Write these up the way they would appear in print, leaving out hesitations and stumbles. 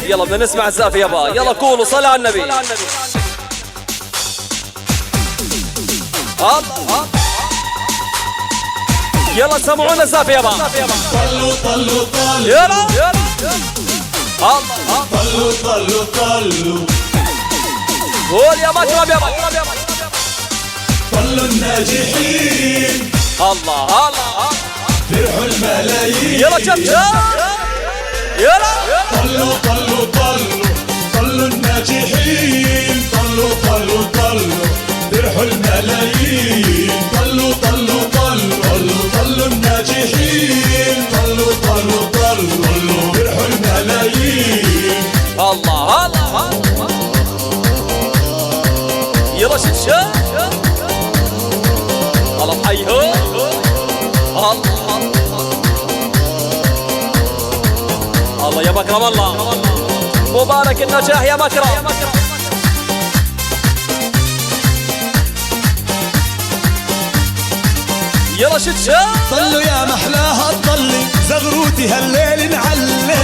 يلا بدنا نسمع الزاف يابا، يلا قولوا صلى على النبي. يلا سمعونا الزاف يابا. طلوا طلوا طلوا يلا طلوا طلوا طلوا قول يا مكرم يابا. طلوا الناجحين الله فرحوا الملايين. يلا شب يلا طلوا طلوا طلوا طلوا الناجحين. طلوا طلوا طلوا فرحوا الملايين. طلوا طلوا طلوا طلوا الناجحين. طلوا طلوا طلوا فرحوا الملايين. الله يلا شب الله حيهم الله يا مكرم الله. مبارك النجاح يا مكرم. يلا شد طلوا يا محلاها تطلي زغروتي هالليل نعلي.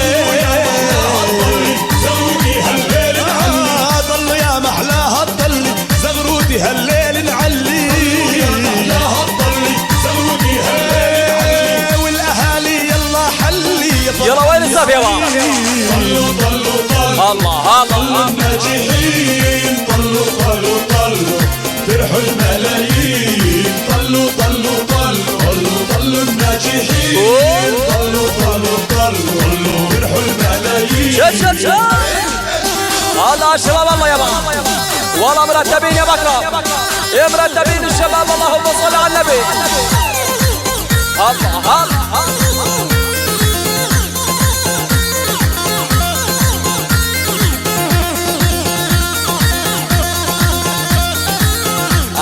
زغروتي هالليل نعلي. طلوا يا محلاها تطلي زغروتي هالليل نعلي. يا محلاها تطلي زغروتي هالليل نعلي. والاهالي يلا حلي. يلا وين الزاف يا بابا. طلوا طلوا طلوا الله الناجحين. طلوا طلوا طلوا فرحوا الملايين. طلوا طلوا طلوا الناجحين. طلوا طلوا طلوا فرحوا الملايين. شد الله شباب الله يا بابا. والله مرتبين يا مكرم. يا مرتبين الشباب. اللهم صل على النبي. الله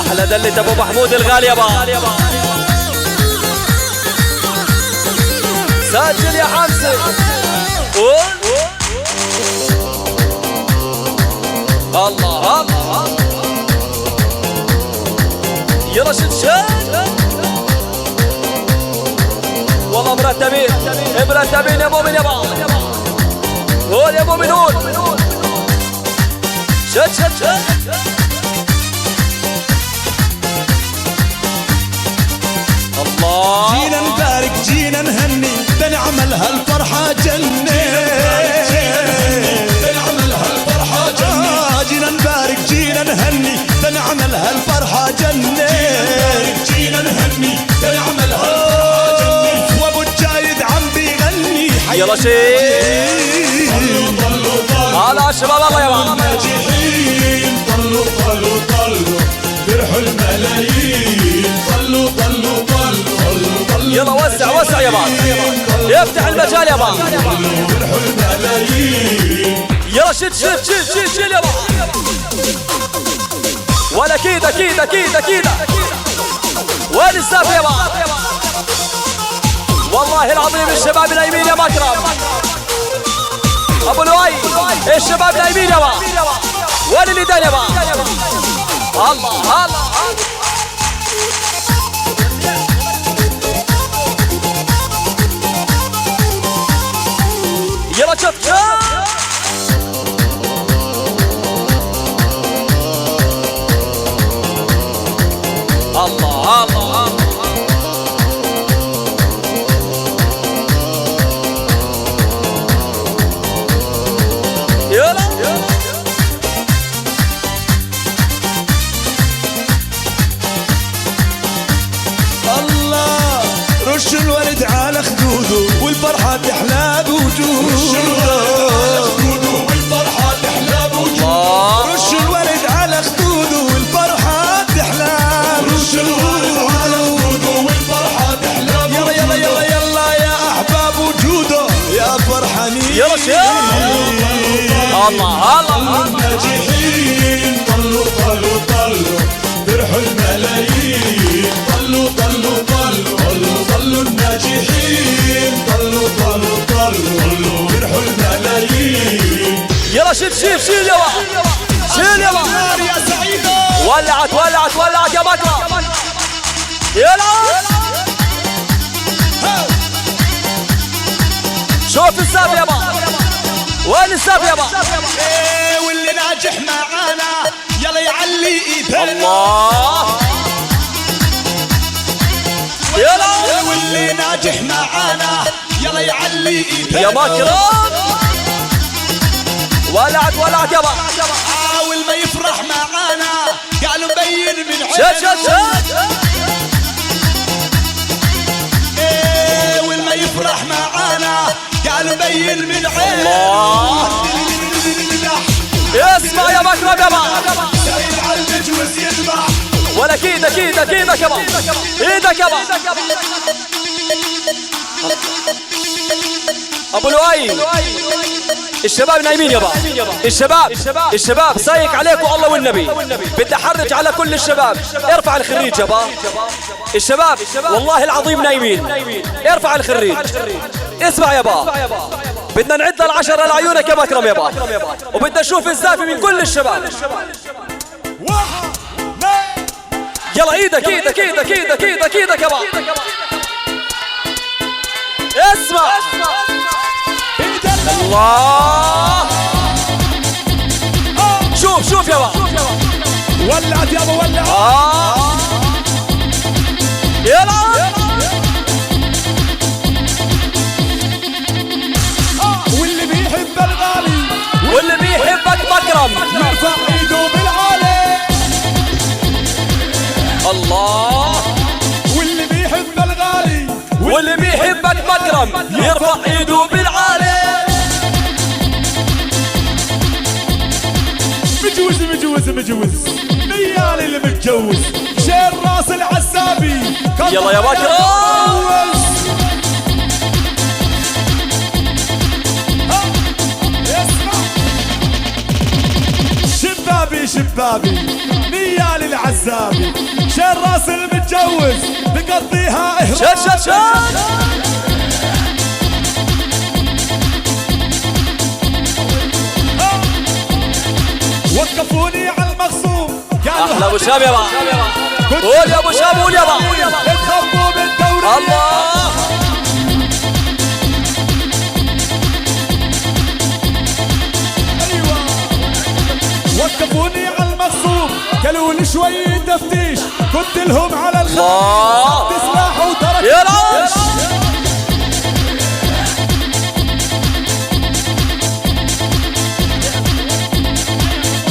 احلى دلة ابو محمود الغالي يابا. سجل يا حمزه. الله يلا شد والله مرتبين يا مؤمن يابا. قول يا مؤمن قول. شد الله. جينا نبارك جينا نهني بنعمل هالفرحة جنة. بنعمل هالفرحة جنة. جينا نبارك جينا نهني بنعمل هالفرحة جنة. جينا نهني بنعمل هالفرحة جنة. وابو الجايد عم بيغني. يلا شيء. طلوا طلوا على شباب الله يا بابا. الناجحين. طلوا طلوا طلوا فرحوا الملايين. طلوا طلوا طلوا يلا وسع يا بابا. يفتح المجال يا بابا. فرحوا الملايين. يلا شد يا بابا. ولا كيدا وين الزاف يا بابا. والله العظيم الشباب نايمين يا مكرم. ابو لؤي الشباب نايمين يا بابا. وين اللي دان يا بابا. الله يلا شوف الله يلا الله. رش الورد على خدوده والفرحة تحلى بوجوده. والفرحة تحلى بوجوده. رش الورد على خدوده والفرحة تحلى. رش الورد على خدوده والفرحة تحلى. يلا يا أحباب وجوده يا فرحانين. يلا شيخ. الله الناجحين. طلوا فرحوا الملايين. طلوا الناجحين. طلوا فرحوا الملايين. يلا شيل يلا نار يا سعيدة. ولعت يا مكرم. يلا شوف الزاف يابا. وين السقف يابا؟ واللي ناجح معانا يلا يعلي ايدينا. الله يلا واللي ناجح معانا يلا يعلي ايدينا. يا مكرم ولعت يابا. حاول ما يفرح معانا قالوا مبين من عينه. شد والما يفرح معانا قالوا مبين من عينه. الله اسمع يا مكرم يابا. سايب على المجوز يذبح. ولا ايدك يابا. ايدك يابا. ابو لؤي الشباب نايمين يابا. الشباب سايق عليكم الله والنبي. بدي احرج على كل الشباب. ارفع الخريج يابا. الشباب والله العظيم نايمين. ارفع الخريج. اسمع يابا بدنا نعد للعشرة لعيونك يا مكرم يابا. وبدنا نشوف الزافي من كل الشباب. يلا ايدك يابا. اسمع الله. شوف يابا. ولعت يابا ولعت. يلا واللي بيحب الغالي واللي بيحبك مكرم يرفع ايده بالعالي. الله. واللي بيحب الغالي واللي بيحبك مكرم يرفع ايده بالعالي. مجوز نيال اللي متجوز. شير راس العسابي. يلا يا مكرم. شبابي نيال العزابي. شير راس المتجوز بقضيها اهرام. شد وقفوني على المغصوم. احلى ابو شام يابا. قول يا ابو شام قول يابا. تخبوا بالدوري. الله ايوه وقفوني على المغصوم. قالوا لي شوية تفتيش. كنت لهم على الله. سلاح وترك. يلا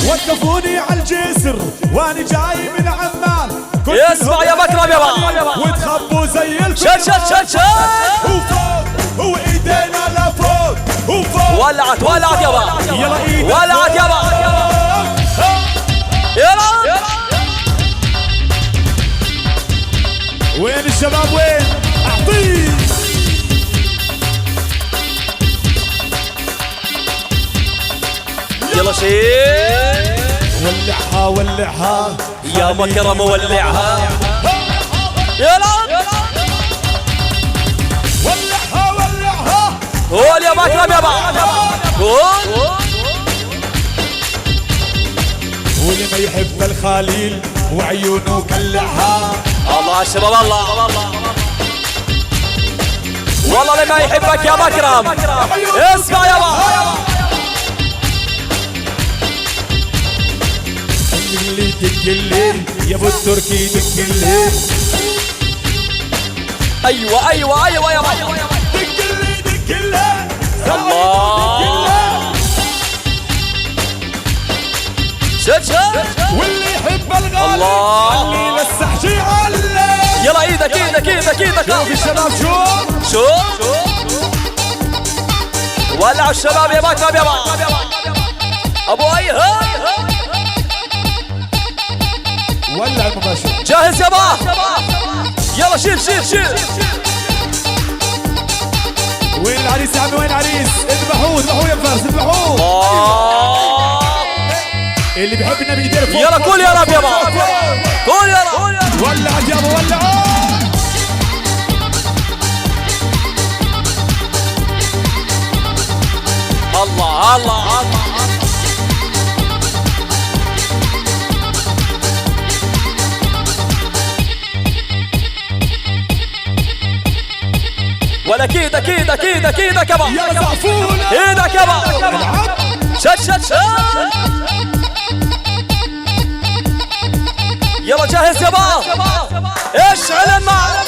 وقفوني على الجسر وانا جاي من عمان. اسمع يا مكرم يابا. وتخبوا زي الفل. شد وفوق وايدينا لفوق. وفوق ولعت يابا. يلا ايدك ولعت يابا. يلا وين الشباب وين؟ اعطيه. يلا شيء. ولعها يا مكرم ولعها. يلا ولعها. قول يا مكرم يابا. قول. واللي ما يحب الخليل وعيونه كلعها. الله يا شباب الله. والله اللي ما يحبك يا مكرم اسمع يابا. اللي دق الليل يا ابو التركي دق الليل. ايوه يا مكرم. دق الليل. الله شد واللي يحب الغالي الله. خلي للسحشي علي. يلا ايدك. شوف الشباب شوف ولعوا الشباب يا مكرم يابا. ابو ايها ولع المباشر. جاهز يابا. يلا شيل وين العريس يا عمي وين العريس؟ اذبحوه يا فارس اذبحوه. اللي بيحب النبي يدير فوق. يلا قول يا رب يابا. قول يا رب. ولعت يابا ولعوا. الله ولك ايدك ايدك ايدك ايدك يابا يا زعفونة ايدك يابا شد شد شد يلا جاهز يابا اشعل النار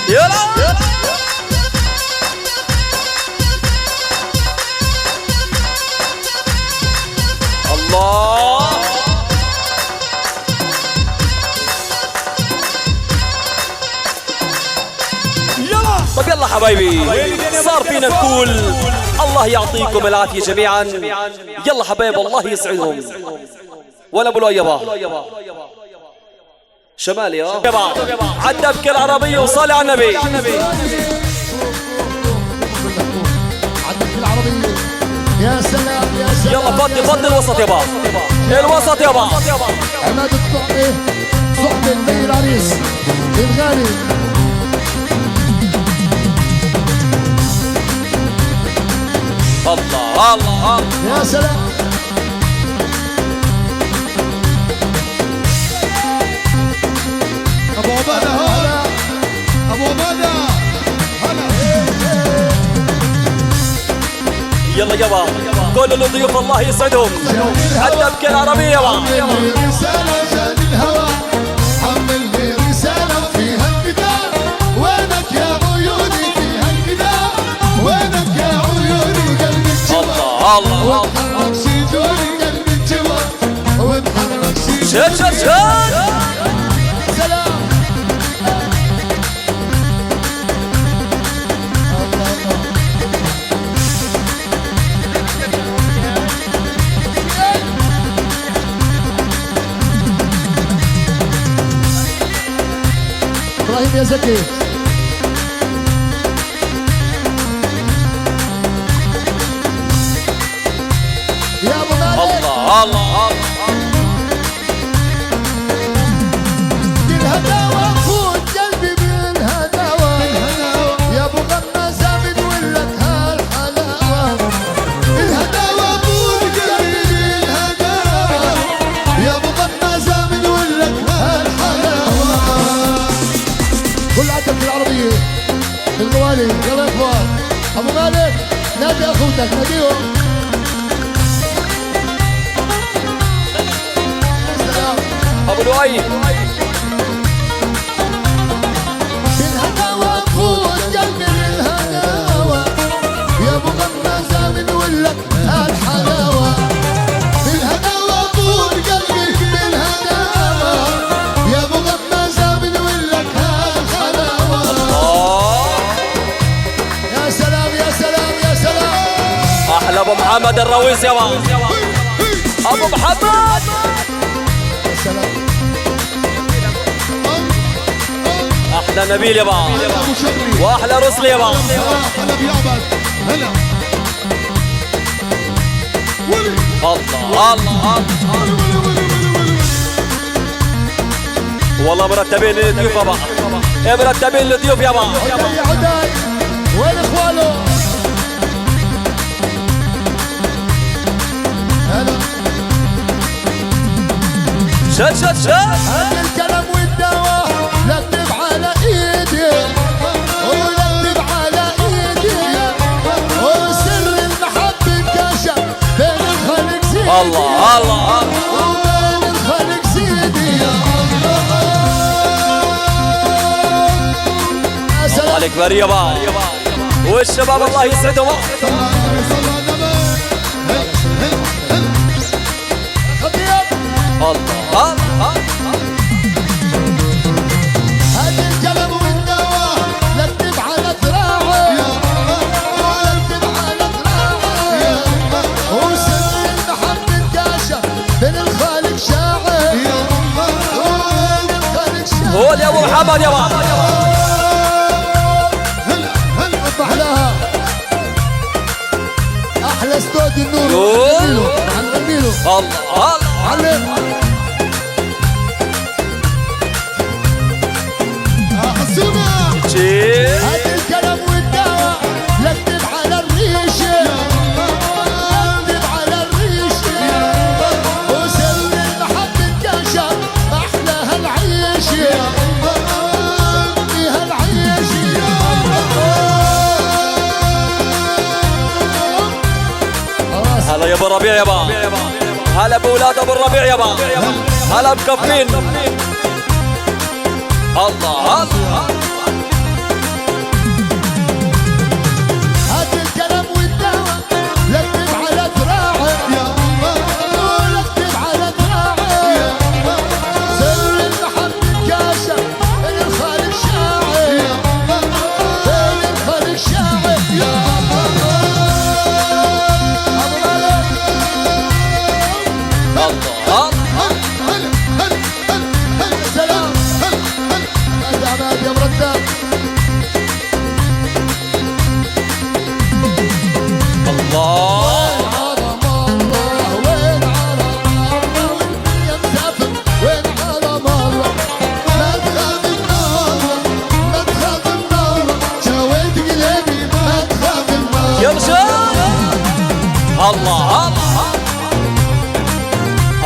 يلا الله يلا طب يلا حبايبي صار فينا نقول الله يعطيكم العافية جميعا يلا حبايب الله يسعدهم ولا بلو يابا شمالي يابا عالدبكة العربية وصالي على النبي يا سلام يا سلام يلا فضي فضي الوسط يابا الوسط يابا عماد الطعمي صحبة البي العريس الغالي الله الله يا سلام ابو عبادة هلا ابو عبادة هلا يلا يابا كل الضيوف الله يسعدهم عالدبكة العربية يابا رسالة جاد الهوى حملني رسالة فيها النداء وينك يا عيوني فيها النداء وينك يا عيوني قلبي الله الله وتحرك شجوني قلبي جوا وتحرك شجوني شد شد شد سلام ابراهيم يا زكي يا ابو مالك الله الله بالهداوة فوت قلبي بالهداوة يا ابو غمازة بنقول لك هالحلاوة بالهداوة فوت قلبي بالهداوة يا ابو غمازة بنقول لك هالحلاوة كل عدد بالعربية الموالي يلا يا اخوان ابو مالك نادي اخوتك ناديهم سلام ابو لؤي بالهداوة فوت قلبي بالهداوة يا ابو غمازة بنقول لك هالحلاوة بالهداوة فوت قلبي بالهداوة يا ابو غمازة بنقول لك هالحلاوة يا سلام يا سلام يا سلام احلى ابو محمد الرويس يابا ابو محمد يا سلام احلى نبيل يابا ابو شبلي واحلى رسل يابا هلا بيعبد هلا ولي الله الله والله مرتبين للضيوف يابا مرتبين للضيوف يابا عدي يا عدي وين اخوانه هلا شد شد شد هذا الكلام والدواء لكتب على ايدي ولكتب على ايدي وسر المحبة انكشف بين الخلق سيدي الله الله وبين الخلق سيدي يا الله يا سلام عليك بري يابا والشباب الله يسعدهم صلى النبي خطيب الله الله هذا الكلام والدواء لكتب على ذراعي ولكتب على ذراعي وسر المحبة انكشف بين الخالق شاعر وبين الخالق شاعر هو يا ابو محمد يابا احلاها احلى استوديو النور نور. هنغني له الله الله علم حسومة شيل هات الكلام والدواء لكتب على الريشه لكتب على الريشه وسر المحبة انكشف احلاها العيشه الربيع يابا. هلا بولاد ابو الربيع يابا. هلا مكفين. الله الله. هات الكلام والدواء لكتب على دراعي يا الله، لكتب على دراعي يا الله. سر المحبة كاشف بين الخالق شاعر يا الله، بين الخالق شاعر يا الله. سلام يا عماد يا مرتب. الله عرم الله وين عرم الله يا مسافر وين عرم الله. ما تخاف النار ما تخاف النار شويت قلبي ما تخاف النار. يا رجال. الله الله.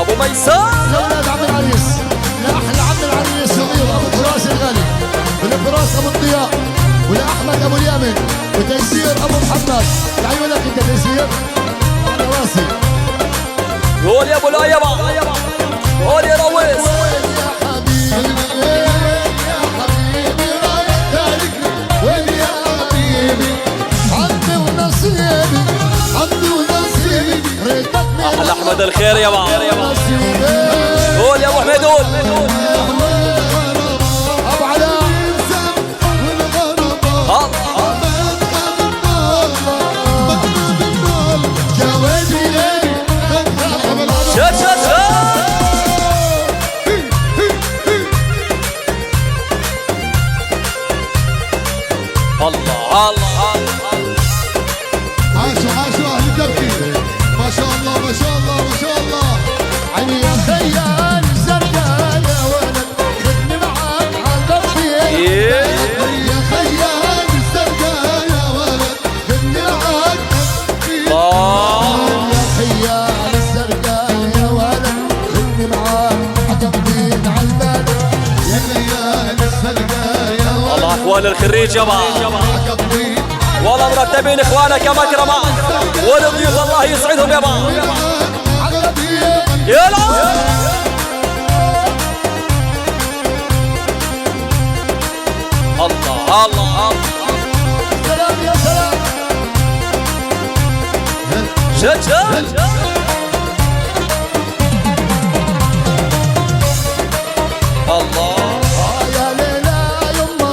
ابو ميسان. لأولاد عم العريس، لأحلى عم العريس صغيرة أبو فراس الغالي، ولفراس أبو الضياء، ولأحمد أبو اليمن، وتيسير أبو محمد. لعيونك أنت تيسير على راسي. قول يا ابو لا يابا. قول يا رويس. وين يا حبيبي وين يا حبيبي رايح تاركني وين يا حبيبي. عمي ونصيبي عمي ونصيبي ريتك احلى احمد الخير يابا. نصيبي. قول يا ابو حميد قول. أبو علاء جوازي ليلي شد شد شد. الله الله. عاشوا أهل الدبكي ما شاء الله ما شاء الله ما شاء الله. عيني يا خيال زرقاء يا ولد خدني معاك عالقلبي. إيه. يا خيال زرقاء يا ولد خدني معاك عالقلبي. الله. يا خيال الزرقاء يا ولد خدني معاك عالقلبي عالبال. يا خيال الزرقاء يا ولد الله اخوان الخريج يابا. عالقلبي. والله مرتبين اخوانك يا مكرمه. والضيوف الله يسعدهم يابا. عالقلبي. يلا. الله الله. سلام يا سلام. شد شد. الله. يا ليلى يما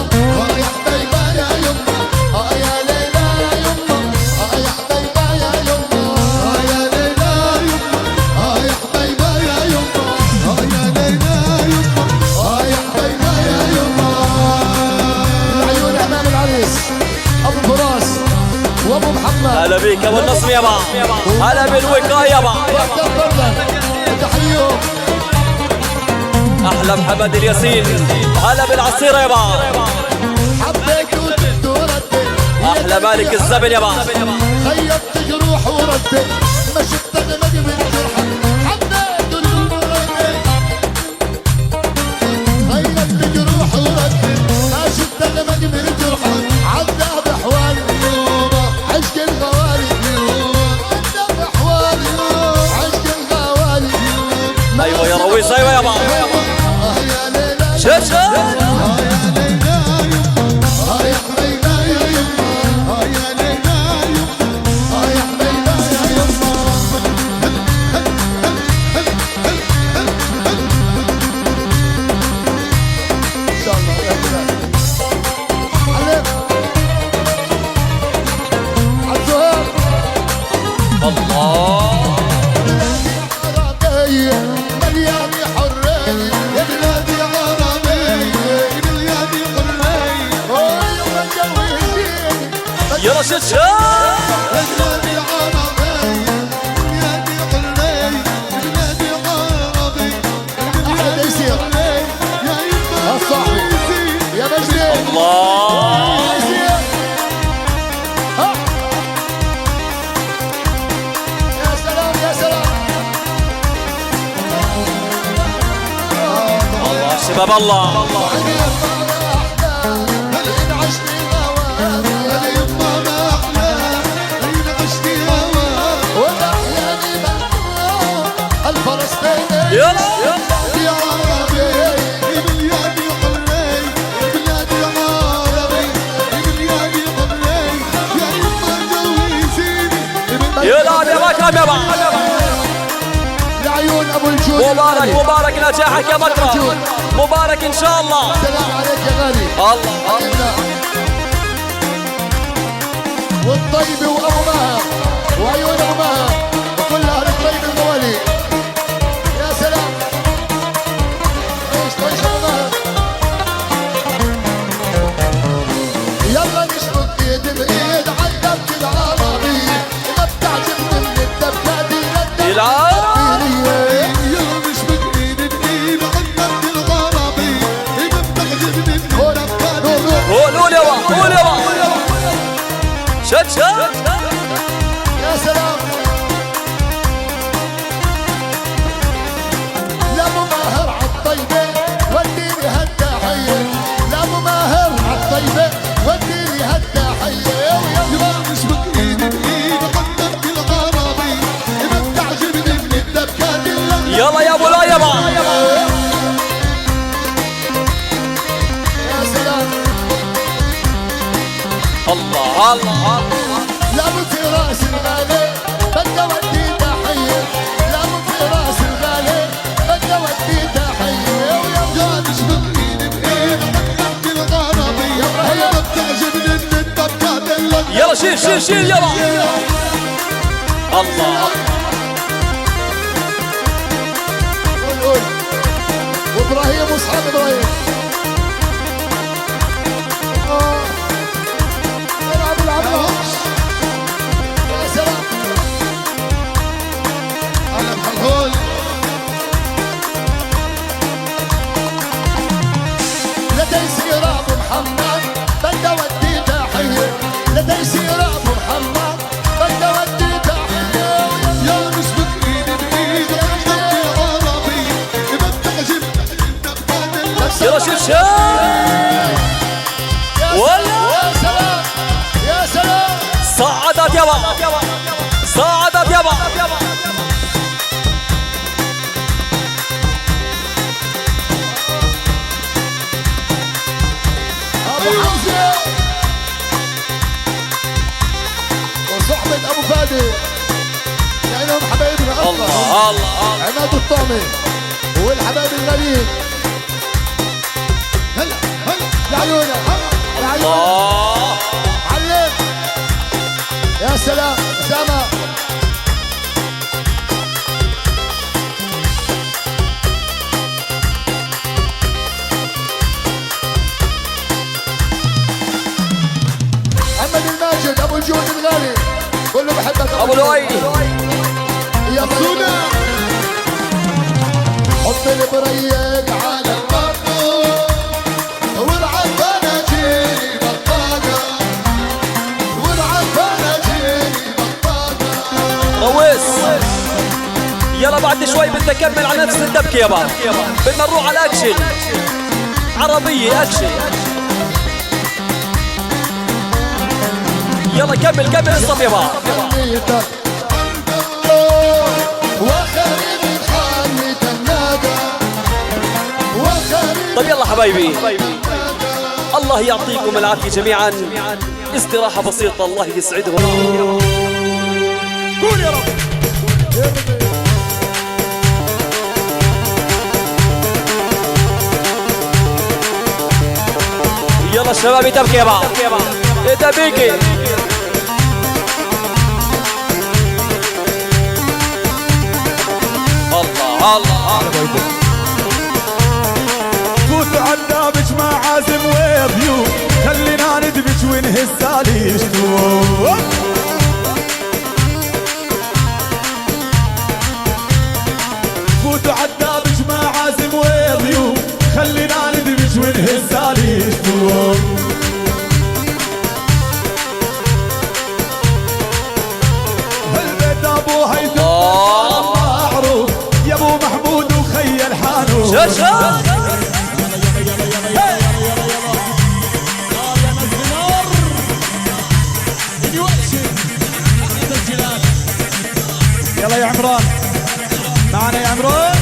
يا حبيبة يا يما. يا ليلى يما يا حبيبة يا يما. يا ليلى يما يا حبيبة يا يما. يا ليلى يما يا حبيبة يا يما. العيون امام العريس ابو فراس وابو محمد. هلا بيك ابو النصر يابا. هلا بالوقايه يابا. تحييهم. احلى محمد الياسين. هلا بالعصيره يابا. حبيت وكنت وردت. احلى مالك الزبن يابا. خيطت جروح وردت ما شفتك ما قبل جرحك. حبيت وردت خيطت جروح وردت ما شفتك ما قبل جرحك. عدى بحوالي عشق الغوالي عدى بحوالي عشق الغوالي. ايوه يا رويس ايوه يابا. يا ليلى شد شد. يا ليلى يما يا حبيبة يا يما. يا ليلى يما يا حبيبة يا يما. إن شاء الله يا بلاد. عليك عالزهر. الله. عربية مليانة حرية يا بلادي عربية يا بلادي حرية. وما جوزيني يلا شد شد. يا بلادي عربية يا بلادي حرية يا بلادي عربية. أحلى تيسير يا صاحبي يا مجدي. الله. تيسير. ها. يا سلام يا سلام. الله شباب الله. عيني يما ما أحلى إن عشتي هواك. يا يما ما أحلى إن عشتي هواك. وأحياني ما يابا. لعيون ابو الجود مبارك مبارك نجاحك يا مكرم، مبارك ان شاء الله. سلام عليك يا غالي. الله والطيب وابو مهر وعيون ابو مهر وكل اهل الطيب الموالي. يا سلام. ايش ابو مهر. يلا نشبك ايد بايد عالدبك العربي. ما بتعجبني من الدبكه دي للدبكه يلعب. يلا نشبك ايد بايد عالدبك العربي. ما بتعجبني من الدبكه دي. قول يابا قول يابا. شد يا سلام. لا ابو ماهر عالطيبه وديني هالتحيه. لا ابو ماهر عالطيبه وديني هالتحيه. ويلا نشبك ايد بايد عالدبك العربي. ما بتعجبني من الدبكات اللي يلا يا ابو لا يابا. يا سلام. الله الله. لا ابو فراس الغالي بدي اودي تحيه. لا ابو فراس الغالي بدي اودي تحيه. ويلا نشبك ايد بايد عالدبك العربي. يا ابراهيم ما بتعجبني من الدبكات اللي يلا شيل يلا. الله. قول وابراهيم واصحاب ابراهيم. العب الهوش. يا سلام. على الحلول. لتيسير ابو محمد بدي اودي تحيه. لتيسير ابو محمد بدي اودي تحيه. يلا نشبك ايد بايد عالدبك العربي. ما بتعجبني الدبكات. يلا شيل ولا. يا سلام. يا سلام. صعدت يابا صعدت يابا. ابو حمزه وصحبة ابو فادي لانهم حبايبنا اصلا. الله الله. عماد الطعمي والحبايب الغاليين. هلا لعيونك لعيونك. الله. علم. يا سلام. اسامه. محمد الماجد ابو الجود الغالي كله بحبك ابو لؤي. يا سونا. حط البريق على البطل والعفانة جيني بطاقة. والعفانة جيني بطاقة. رويس. يلا بعد شوي بدنا نكمل على نفس الدبكة يابا. بدنا نروح على الاكشن. عربية اكشن. يلا كمل الصف يابا. خليتك وخريب خليت النادى. وخريب. طيب يلا حبايبي، الله يعطيكم العافية جميعا. استراحة بسيطة الله يسعدهم. قول يا رب. يلا الشباب يتبكي يا بعض. يتبكي. الله الله. فوتوا عالدابج مع عازم ويبيو. خلينا ندبج ونهز عليشتو. فوتوا عالدابج مع عازم ويبيو. خلينا ندبج ونهز عليشتو. هالبيت ابو هيثم معروف. يا ابو محمود وخي الحانوت. شاشة. يلا يا عمران معنا يا عمران.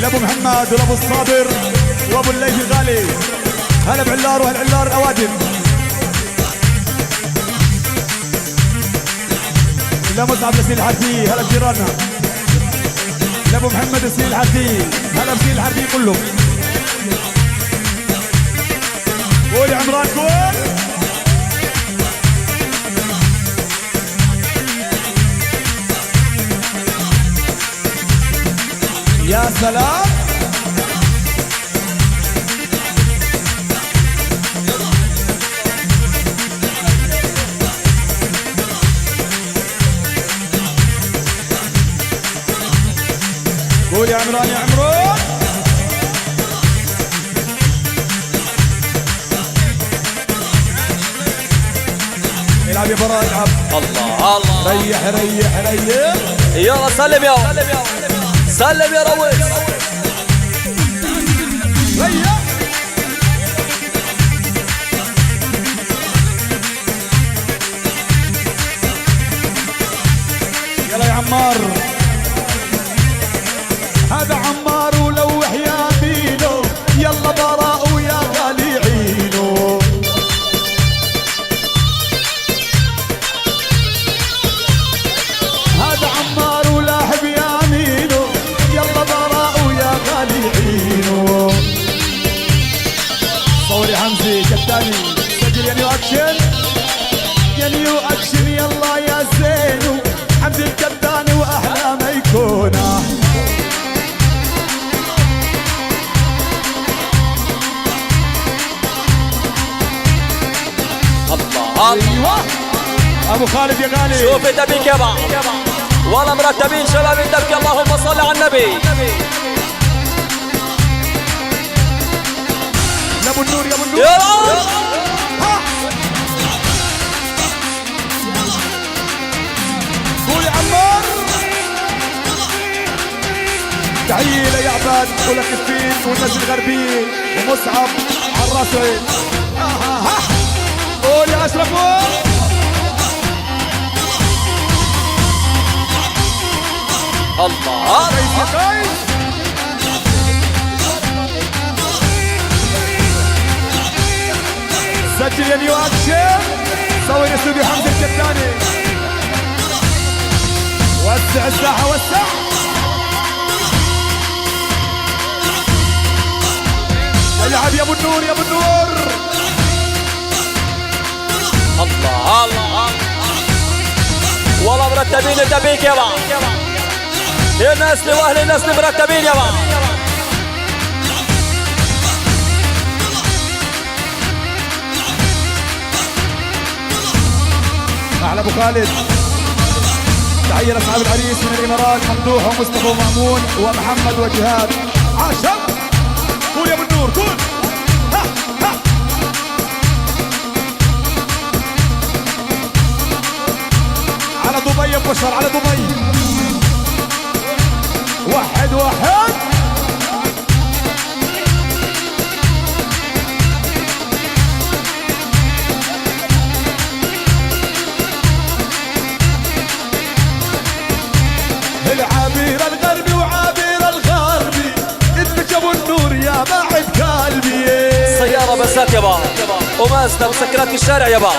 لابو محمد ولابو الصابر وابو الليث الغالي. هلا بعلار وهالعلار الاوادم. لا مصعب لسيل الحربي. هلا بجيراننا. لابو محمد السيل الحربي. هلا بسيل الحربي كله. قول يا عمران قول. يا سلام. قول يا عمران يا عمران. العب يا براء العب. الله الله. ريح ريح ريح. يلا سلم يا سلم يا رويس. ريح. يلا يا عمار. هذا عمار ولوح يا مينو. يلا براء ويا غالي عينو. هذا عمار ولاحب يا مينو. يلا براء ويا غالي عينو. صوري حمزي كتاني. سجل يا نيو اكشن. يا نيو اكشن يلا يا زينو. حمزي الكتاني واحلى ما يكونه. الله ايوه ابو خالد يا غالي. شوف الدبيك يابا والله مرتبين شباب الدبك. اللهم صل على النبي. يا ابو النور يا ابو النور. يا قول يا عمار. تحية ليا عباد ولك الفيل والناس الغربية ومصعب على الراس. قول يا اشرف قول. الله كويس يا كويس. سجل يا نيو اكشن. صور استوديو حمزة الكتاني. وسع الساحة وسع. العب يا ابو النور يا ابو النور. الله الله والله مرتبين الدبيك يابا. يا الناس واهل الناس مرتبين يابا. احلى ابو خالد. تحية لاصحاب العريس من الامارات ممدوح ومصطفى ومأمون ومحمد وجهاد. عاشر. قول يا ابو النور قول. ها ها. على دبي ابو بشر على دبي. واحد واحد. العبير الغربي وعبير الغربي. انت ابو النور يا باعد قلبي. سيارة بسات يابا ومازدا مسكرات الشارع يابا.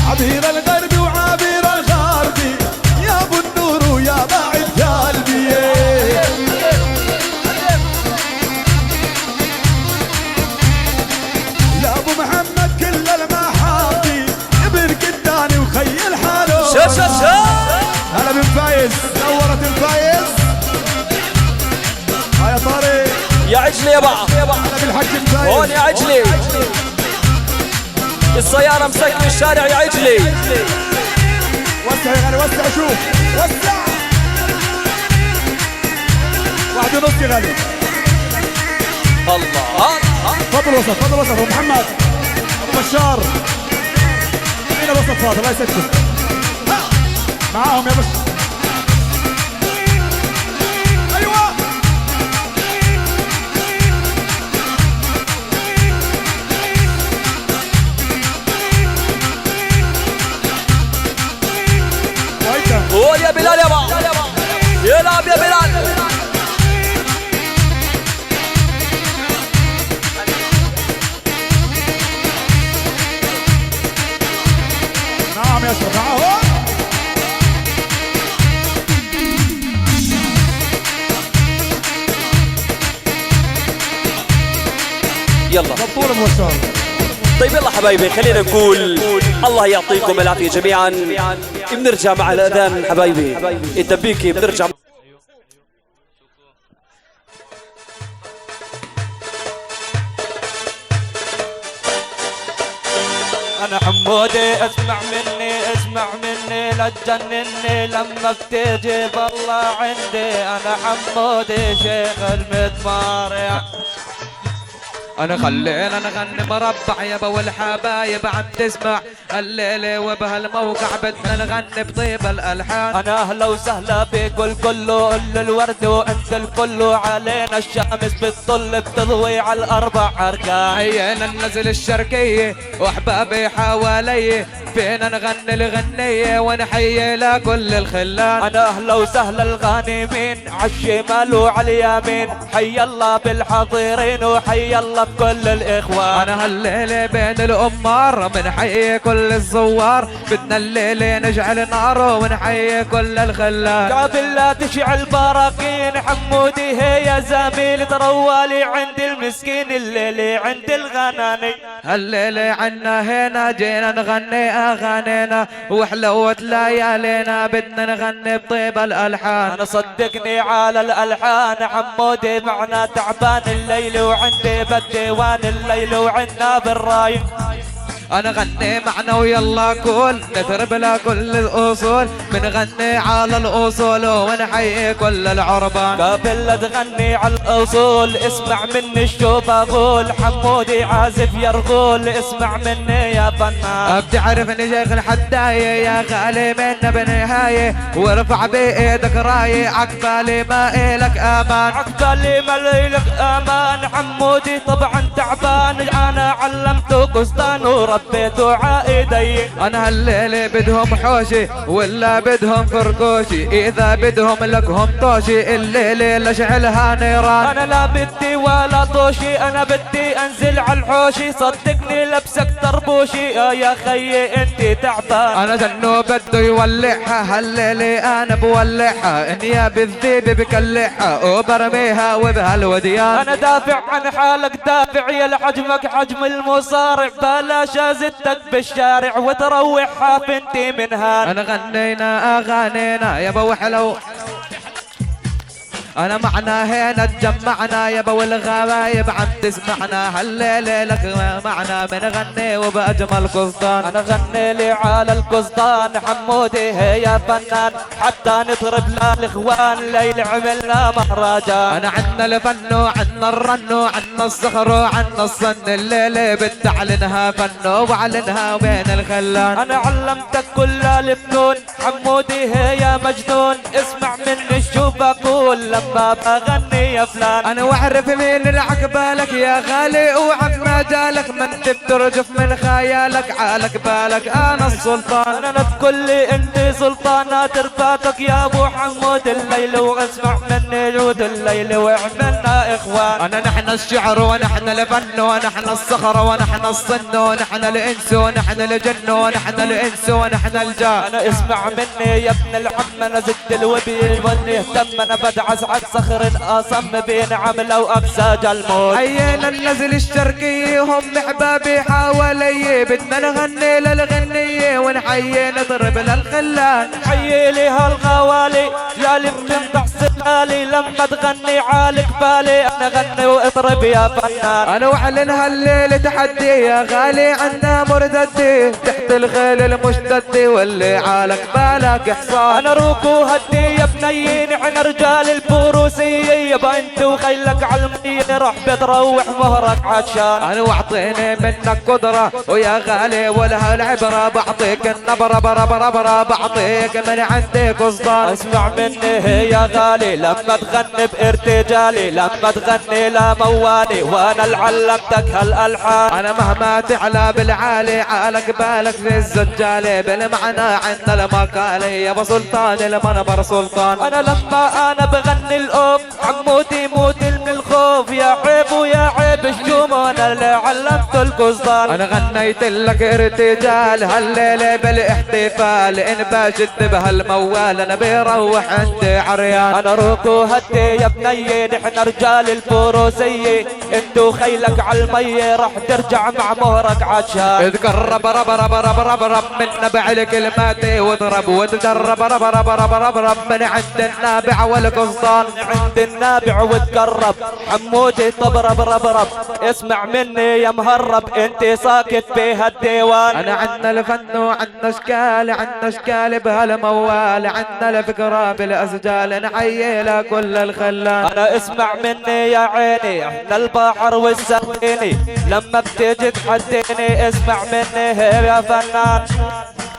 عبير الغربي وعبير الغربي. يا ابو النور ويا باعد قلبي. يا ابو محمد كل المحاضي. ابن قداني وخيل حاله. شا هلا بن فايز. نورت الفايز. هيا طارق. يا عجلي يابا. هلا بالحج الفايز. هون يا عجلي. السيارة مسكر الشارع يا عجلي. وسع يا غالي وسع. شوف وسع. واحد ونص يا غالي. الله تفضل وسط تفضل وسط. ابو محمد ابو بشار. مين الوسط فاضي الله يسكت. معاهم يا باشا. ايوه. قول يا بلال يابا. يلعب يا بلال. الناس رفعوه. يلا دبور موسون. طيب يلا حبايبي خلينا نقول الله يعطيكم العافية جميعا. بنرجع مع الأذان حبايبي الدبيكي بنرجع. انا حمودي اسمع مني لا تجنني لما بتيجي بالله عندي. انا حمودي شيخ المدمار. انا خلينا نغني مربع يابا والحبايب عم تسمع الليلة وبهالموقع بدنا نغني بطيب الالحان. انا اهلا وسهلا بك والكل الورد وانت الكل علينا الشمس بتطل بتضوي على الاربع اركان. هينا ننزل الشرقية واحبابي حوالي فينا نغني الغنية ونحيي لكل الخلان. انا اهلا وسهلا الغانمين عالشمال وعاليمين حي الله بالحاضرين وحي الله بكل الاخوان. انا هالليلة بين الامار بنحيي كل الزوار بدنا الليلة نجعل نار ونحيي كل الخلان. قابل لا تشعل براكين حمودي هي يا زميل تروالي عند المسكين الليلة عند الغناني. هالليلة عنا هنا جينا نغني اغانينا وحلوت ليالينا بدنا نغني بطيب الالحان. انا صدقني على الالحان حمودي معنا تعبان الليل وعندي بالديوان الليل وعنا بالراي. انا غني معنا ويلا كل نضرب لكل الاصول بنغني على الاصول ونحيي كل العربان. قبل لا تغني على الاصول اسمع مني شو بقول حمودي عازف يرغول اسمع مني يا فنان. بتعرفني شيخ الحداية يا غالي منا بنهاية وارفع بايدك راية عقبالي ما إلك امان. عقبالي ما إلك امان حمودي طبعا تعبان. انا علمته قسطان ربيتوا عائدي. انا هالليلة بدهم حوشي ولا بدهم فرقوشي اذا بدهم لكهم طوشي الليلة لشعلها نيران. انا لا بدي ولا طوشي انا بدي انزل على الحوشي صدقني لبسك طربوشي يا خيي انت تعبان. انا جنو بده يولعها هالليلة انا بولعها انياب الذيب بكلعها وبرميها وبهالوديان. انا دافع عن حالك دافع يا لحجمك حجم المصارع بلاش زدتك بالشارع وتروحها بنتي من هان. انا غنينا اغانينا يابا وحلو انا معنا هنا تجمعنا يابا والغوايب عم تسمعنا هالليلة لك معنا بنغني وبأجمل قسطان. انا غني لي على القسطان حمودي هي يا فنان حتى نضرب للاخوان ليل عملنا مهرجان. انا عنا الفن وعنا الرن وعنا الصخر وعنا الصن الليلة بتعلنها فن وعلنها بين الخلان. انا علمتك كل الفنون حمودي هي يا مجنون اسمع مني شو بقول لما بغني يا فلان. انا واعرف مين العقبالك يا غالي وعف مجالك ما انت بترجف من خيالك عالك بالك انا السلطان. انا بكل انت سلطانات رفاتك يا ابو حمود الليل واسمع مني جود الليل وعملنا اخوان. انا نحن الشعر ونحن الفن ونحن الصخر ونحن الصن ونحن الانس ونحن الجن ونحن الانس ونحن الجان. انا اسمع مني يا ابن العم انا زد الوبي واللي يهتم انا بدعس على صخر اصم بين عمله واقسى الموت. حيينا النزل الشرقية هم احبابي حوالي بدنا نغني للغنية ونحيي نضرب للخلان. حيي لي هالغوالي جالي بتنطح سلالي لما تغني عالك بالي انا غني واضرب يا فنان. انا واعلن هالليلة تحدي يا غالي عنا مرتدي تحت الخيل المشتدي واللي عالك بالك حصان. انا روكو هدي يا بنيين عنا رجال الفروسية يبا انت وخيلك عالمية راح بتروح مهرك عطشان. انا واعطيني منك قدرة ويا غالي ولها العبرة بعطيك النبرة برا بعطيك من عندي قصدان. اسمع مني يا غالي لما تغني بارتجالي لما تغني لا موالي وانا اللي علمتك هالالحان. انا مهما تعلى بالعالي عالك بالك في الزجالي بالمعنى عندنا المقالي يا سلطان المنبر سلطان. انا لما انا بغني الأم حمودي موت من الخوف الخوف يا عيب ويا عيب الشومون اللي علمت القصدان. انا غنيت لك ارتجال هالليلة بالاحتفال ان باشد بهالموال انا بيروح عندي عريان. انا روكو هدي يا بنية نحن رجال الفروسية انتو خيلك عالمية راح ترجع مع مهرك عشان. تقرب رب رب رب رب رب من نبع الكلمات واضرب وتجرب رب رب رب رب رب من عند النابع والقصدان. عند النابع وتقرب حمودي طب رب رب رب اسمع مني يا مهرب انت ساكت في هالديوان. انا عنا الفن وعنا اشكال عنا اشكال بهالموال عنا الفكرة بالاسجال نحيي كل الخلان. انا اسمع مني يا عيني احنا البحر والسفينة لما بتيجي تحديني اسمع مني يا فنان.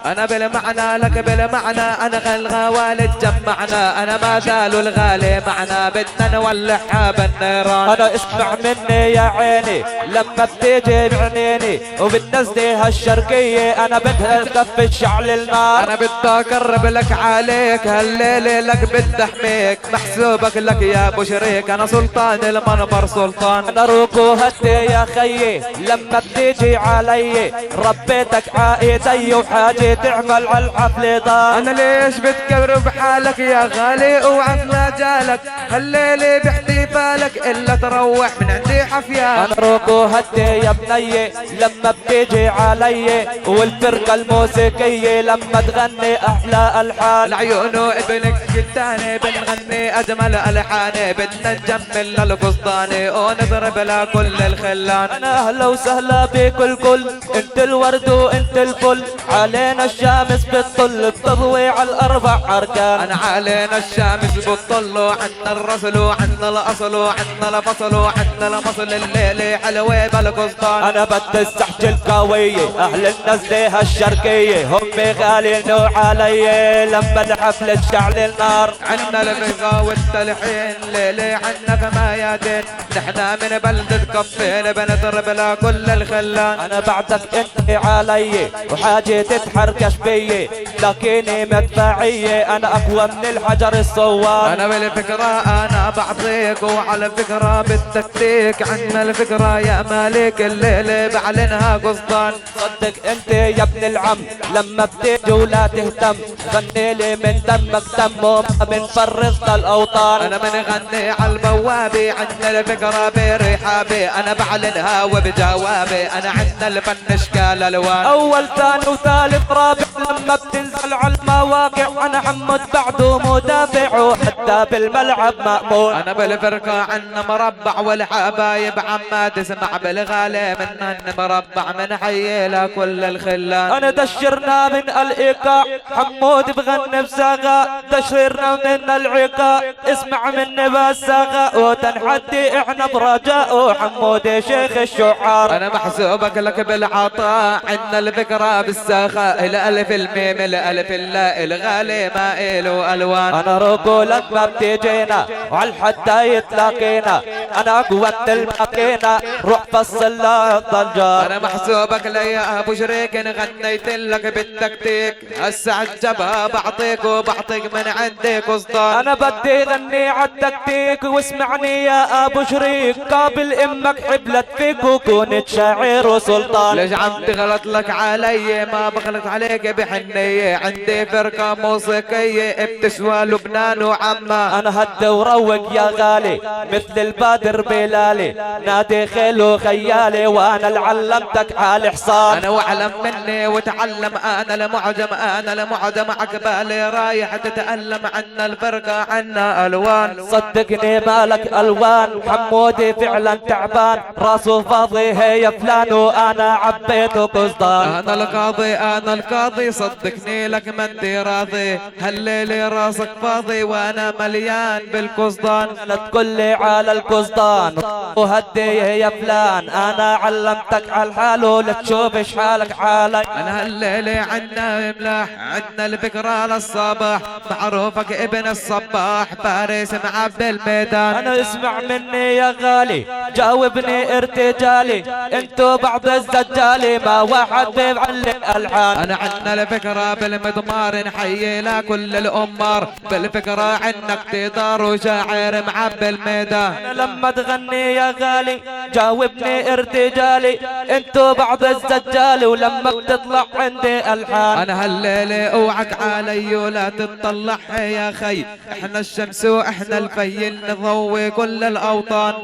انا بالمعنى لك بالمعنى انا غالغوالد جمعنا انا ما زالوا الغالي معنا بدنا نولعها بالنيران. انا اسمع مني يا عيني لما بتيجي بعينيني وبتنزلي هالشرقية انا بدها تكفي الشعل النار. انا بدي اقرب لك عليك هالليلة لك بدي احميك محسوبك لك يا ابو شريك انا سلطان المنبر سلطان. انا روكو هدي يا خيي لما بتيجي علي ربيتك عايدي وحاجي تعمل على الحفل دار. انا ليش بتكبر بحالك يا غالي وعفنا جالك هالليلة باحتفالك الا تروح من عندي حفيان. انا روكو هدي يا بنية لما بتيجي علي والفرقة الموسيقية لما تغني احلى الحان. العيون وابنك الثاني بنغني اجمل الحان بدنا نجمل للقصداني ونضرب لكل الخلان. انا اهلا وسهلا بكل كل انت الورد وانت الفل علينا الشمس بتطل بتضوي على الاربع اركان. انا علينا الشمس بتطل وعنا الرسل وعنا الاصل وعنا الفصل وعنا المصل الليلة حلوة بالقصدان. انا بدي السحج القوية اهل النزلة الشرقية هم غالين علي لما الحفل تشعل النار. عنا البغا والتلحين ليلة عنا فماياتين نحنا من بلدة كفين بنضرب لكل الخلان. انا بعدك انت علي وحاجة تتحركش بي لكني مدفعية انا اقوى من الحجر الصوان. انا بالفكرة انا بعطيك وعلى الفكرة بالتكتيك عنا الفكرة يا مالك الليلة بعلنها قصدان. صدق انت يا ابن العم لما بتيجي ولا تهتم غني لي من دمك دم وما بنفرغ الاوطان. انا بنغني على البوابة عنا الفكرة برحابي انا بعلنها وبجوابي انا عنا الفن اشكال الوان. اول ثاني وثالث رابع لما بتنزل على المواقع انا حمد بعده مدافع وحتى بالملعب مأمون. انا بالفرقة عنا مربع والحبايب عما تسمع بالغالي منن مربع من حي لكل الخلان. انا دشرنا من الايقاع حمود بغني بساغة دشرنا من العقاء اسمع مني بالساغة وتنحدي احنا برجاء وحمود شيخ الشعار. انا محسوبك لك بالعطاء عنا الفكرة بالساخاء الالف الميم الالف اللاء الغالي ما إله الوان. انا رجولك ما بتجينا وعلى الحتى يتلاقينا انا قوة الماكينة روح فصل لا الضجار. انا محسوبك ليا ابو شريك غنيت لك بالتكتيك هسه عالجبهة بعطيك وبعطيك من عندي قصدان. انا بدي غني عالتكتيك واسمعني يا ابو شريك قابل امك حبلت فيك وكونت شاعر وسلطان. ليش عم تغلط لك علي ما بغلط عليك بحنية عندي فرقة موسيقية بتسوى لبنان وعما. انا هدي وروق يا غالي مثل البادر بلالي نادي خيل وخيالي وانا اللي علمتك على حصان. انا واعلم مني وتعلم انا المعجم انا المعجم عقبالي رايح تتألم عنا الفرقة عنا الوان. صدقني مالك الوان حمودي فعلا تعبان راسه فاضي هي فلان وانا عبيته قصدان. انا القاضي صدقني لك ما انت راضي هالليلة راسك فاضي وانا مليان بالقصدان. لا تقولي على القصدان وهدي يا فلان انا علمتك على الحال ولا تشوفش حالك حالي. انا هالليلة عنا ملاح عنا الفكرة للصباح معروفك ابن الصباح فارس معبي الميدان. انا اسمع مني يا غالي جاوبني ارتجالي انتو بعض الزجالي ما واحد بيعلم الحان. انا عنا الفكرة بالمضمار نحيي لكل الامار بالفكرة عنك تدار وشاعر معبي الميدان. انا لما تغني يا غالي جاوبني ارتجالي انتو بعض الزجال ولما بتطلع عندي الحان. انا هالليلة اوعك علي ولا تطلع يا خي، احنا الشمس واحنا الفيل نضوي كل الاوطان.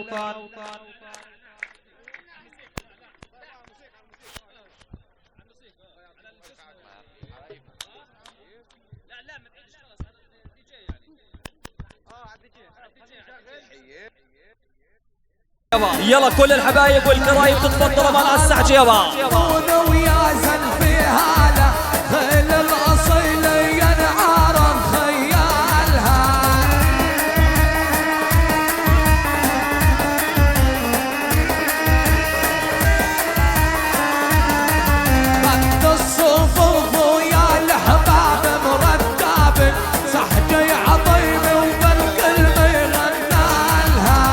يلا كل الحبايب والقرايب تتفضلوا مع السحج يابا. ويا زلفي هذا خيل الاصيل ينعرض خيالها. قد الصفوف ويا الحباب مرتب صحجي عظيم وبالقلب يغنالها.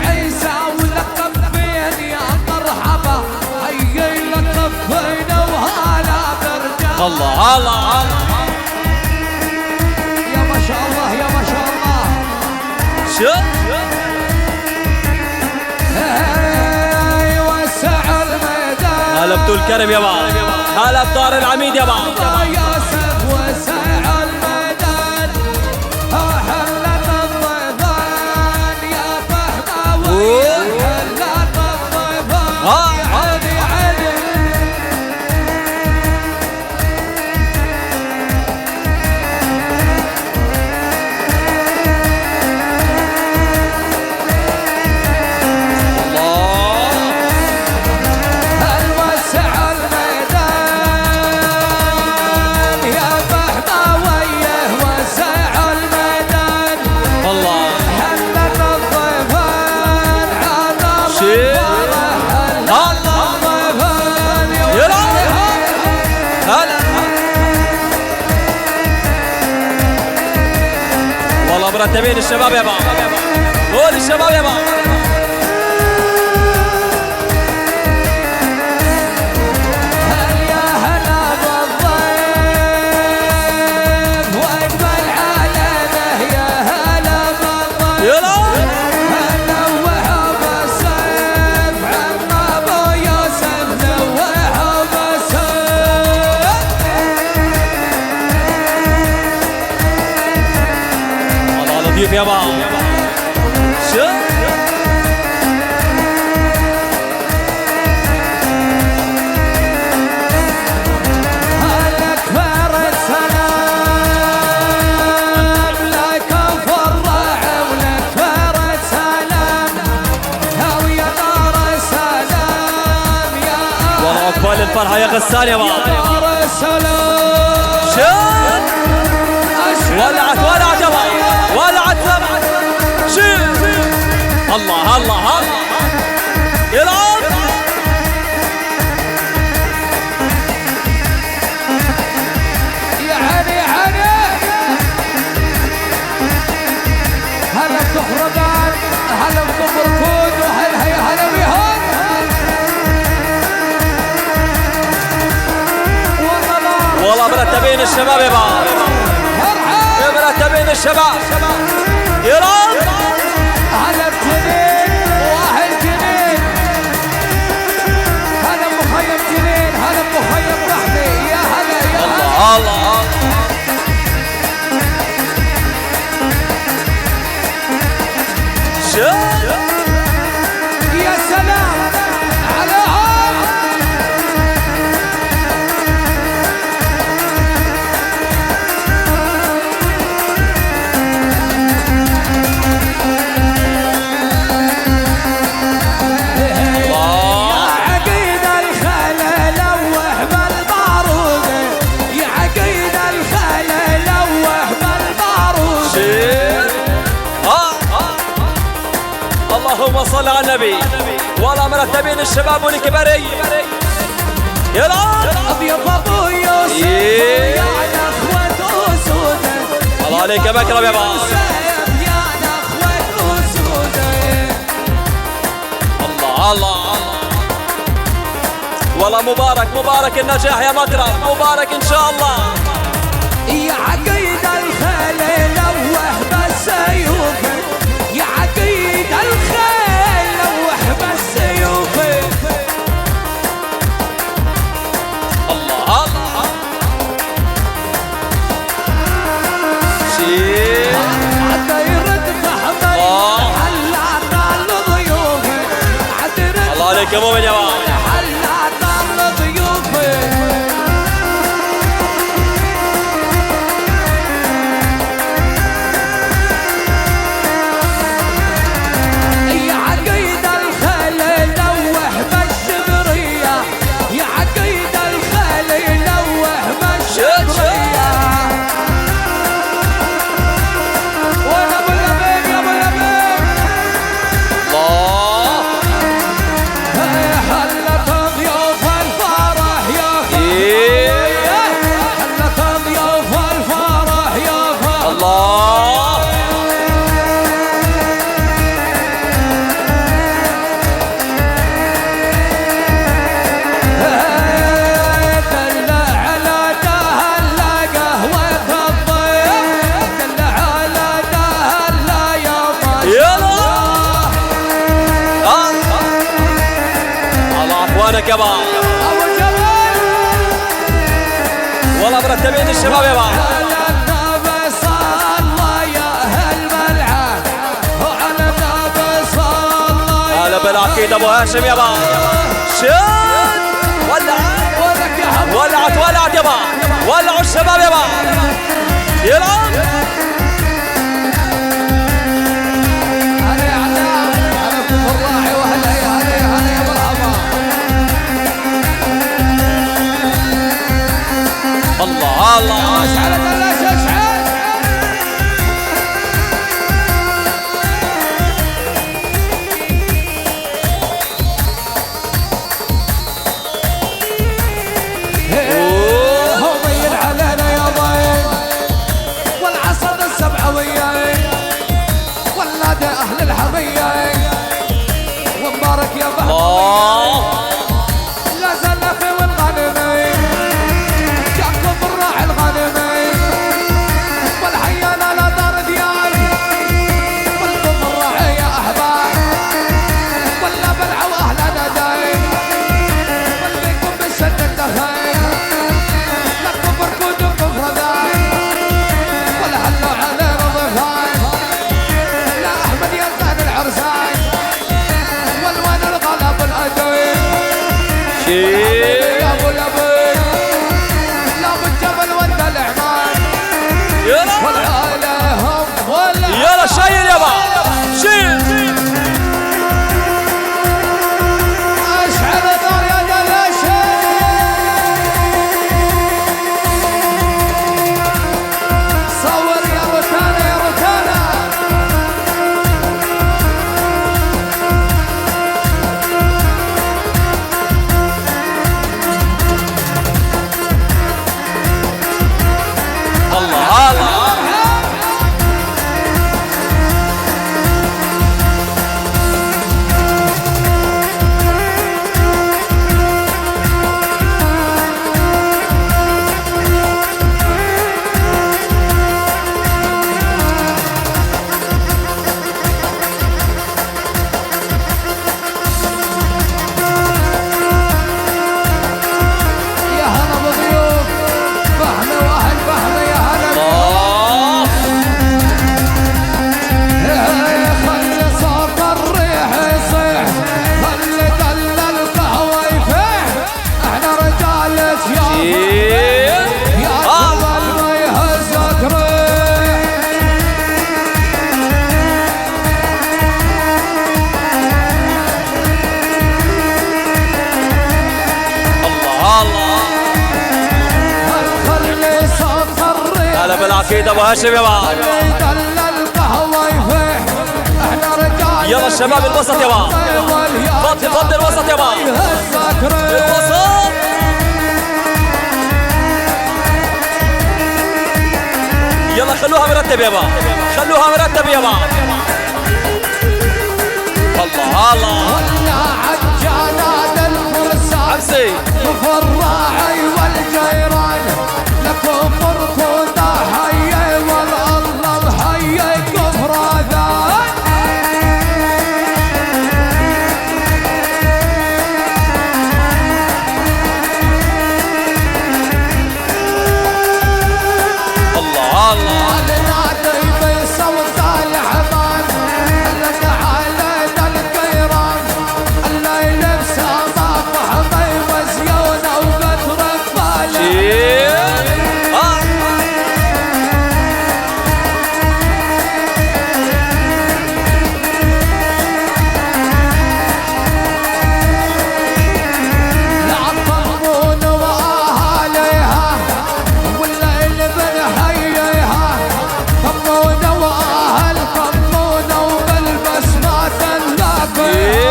عيسى ولقب فين يا مرحبا هيا لقب فين وهلا برجال. الله الله الله يا ما شاء الله يا ما شاء الله. شوف وسع الميدان. هلا بطول كرم يابا، هلا بدار العميد يابا. يوسف وسع الميدان حلت الضيفان يا فهماوي حلت الضيفان عدي عدي. الوسع الميدان يا فهماويه وسع الميدان. الله حلت الضيفان عذر شيء. حلت الضيفان يلا. هلا والله مرتبين الشباب يابا، قول الشباب يابا. هل يا هلا بالضيف واقبل علينا يا هلا بالضيف. يلا نوحوا بالسيف عم ابو يوسف نوحوا بالسيف. الله لطيف يابا. شوف هلك فرد سلام لك فرع ولك فرد سلام هاوية دار السلام يا والله عقبال الفرحة يا غسان يابا. دار السلام. شوف ولعت ولعت يابا، ولعت ولعت. شوف الله الله الله يلعب. يعني هلا بتخرجان هلا بتبركون وهلا هلا بيهم. والله مرتبين الشباب يابا، مرتبين الشباب. يلعب هلا بجنين واحد جنين هلا مخيم جنين هلا مخيم رحمي يا هلا يا هلا. الله الله شوف يا سلام عليهم. عقيد الخيل لوح بالبارود يا عقيد الخيل لوح بالبارود. اللهم صل على النبي. والله مرتبين الشباب والكباري. يلا ابيض ابو يوسف يا اخوة اسود. الله عليك يا مكرم يابا. يا اخوة اسود. الله الله والله مبارك مبارك النجاح يا مكرم، مبارك ان شاء الله. يا عقيد الخيل لوح بالسيوف، يا عقيد الخيل لوح بالسيوف. الله الله شيء حتى يرد فحمل حلانا لضيوف، الله عليك يا مؤمن يا بابا. حلانا لضيوف. يا عقيد الخيل لوح بالشبرية، يا عقيد الخيل لوح بالشبرية. وانا ابو اليمين يا ابو اليمين. الله حلت ضيوف الفرح يا حلت ضيوف الفرح يا فرح. الله دلع على دهلا قهوة الضيف، دلع على دهلا يا يلا الله عفوانك يا بابا. ابو جبل. والله مرتبين الشباب يا بابا. على النبي صلى يا اهل ملعب، وعلى النبي صلى هلا بالعقيد ابو هاشم يا بابا. شد ولعت ولك يا حبيبي. ولعت ولعت يا بابا، ولعوا الشباب يا بابا. يلعب هلا يا علاء، هلا كفر الراعي وهلا يا هلا يا هلا يا مرحبا. الله الله اشعل بلاش اشعل. ضيل علينا يا ضيل، والعصر السبعوية والنادي اهل الحمية، ومبارك يا بابا. الله لا زلفي والغنمي جاكم الراعي الغنمي، والحيانة لا دار دياي، والكم الراعي يا احباب، ولا بلعوا اهل نداي، والبيكم بالسن الدخاي، لكم بركودكم فداي، ولا هلوا علينا ضيفاي، لا احمد يا زين العرساي، والوان الغلب الادوي. شيء يا ابو الابي لا بالجبل ولا العمان، يلا والعائله هم ولا يلا شيل يا بابا شيل. اشعل نار يا دلاشة. صور يا روتانا يا روتانا. الله الله يا هلا بضيوف فحمة واهل فحمة يا هلا. الله خلي صوت الريح يصيح، خلي دل القهوة يفيح، احنا رجال سياف شيل يا جبل ما يهزك ريح. الله الله خلي صوت الريح هلا بالعقيد ابو هاشم يا بابا. خلي دل القهوة يفيح، احنا رجال يلا الشباب الوسط يا بابا. فضل فضل الوسط يا بابا. يهزك ريح. الوسط يلا خلوها مرتب يا بابا، خلوها مرتب يا بابا. الله الله ولا عجالات الفرسان حمزة كفر الراعي والجيران لكم مركونا حي والله محيي كفراذان الله الله نادي بصوت الحمام لك علينا القيران الليل بسماء فحمي وزيونه وبترك بالي لعطمون واهاليها والليل بنحييها طمون واهل طمون وبالبسمات اللاقي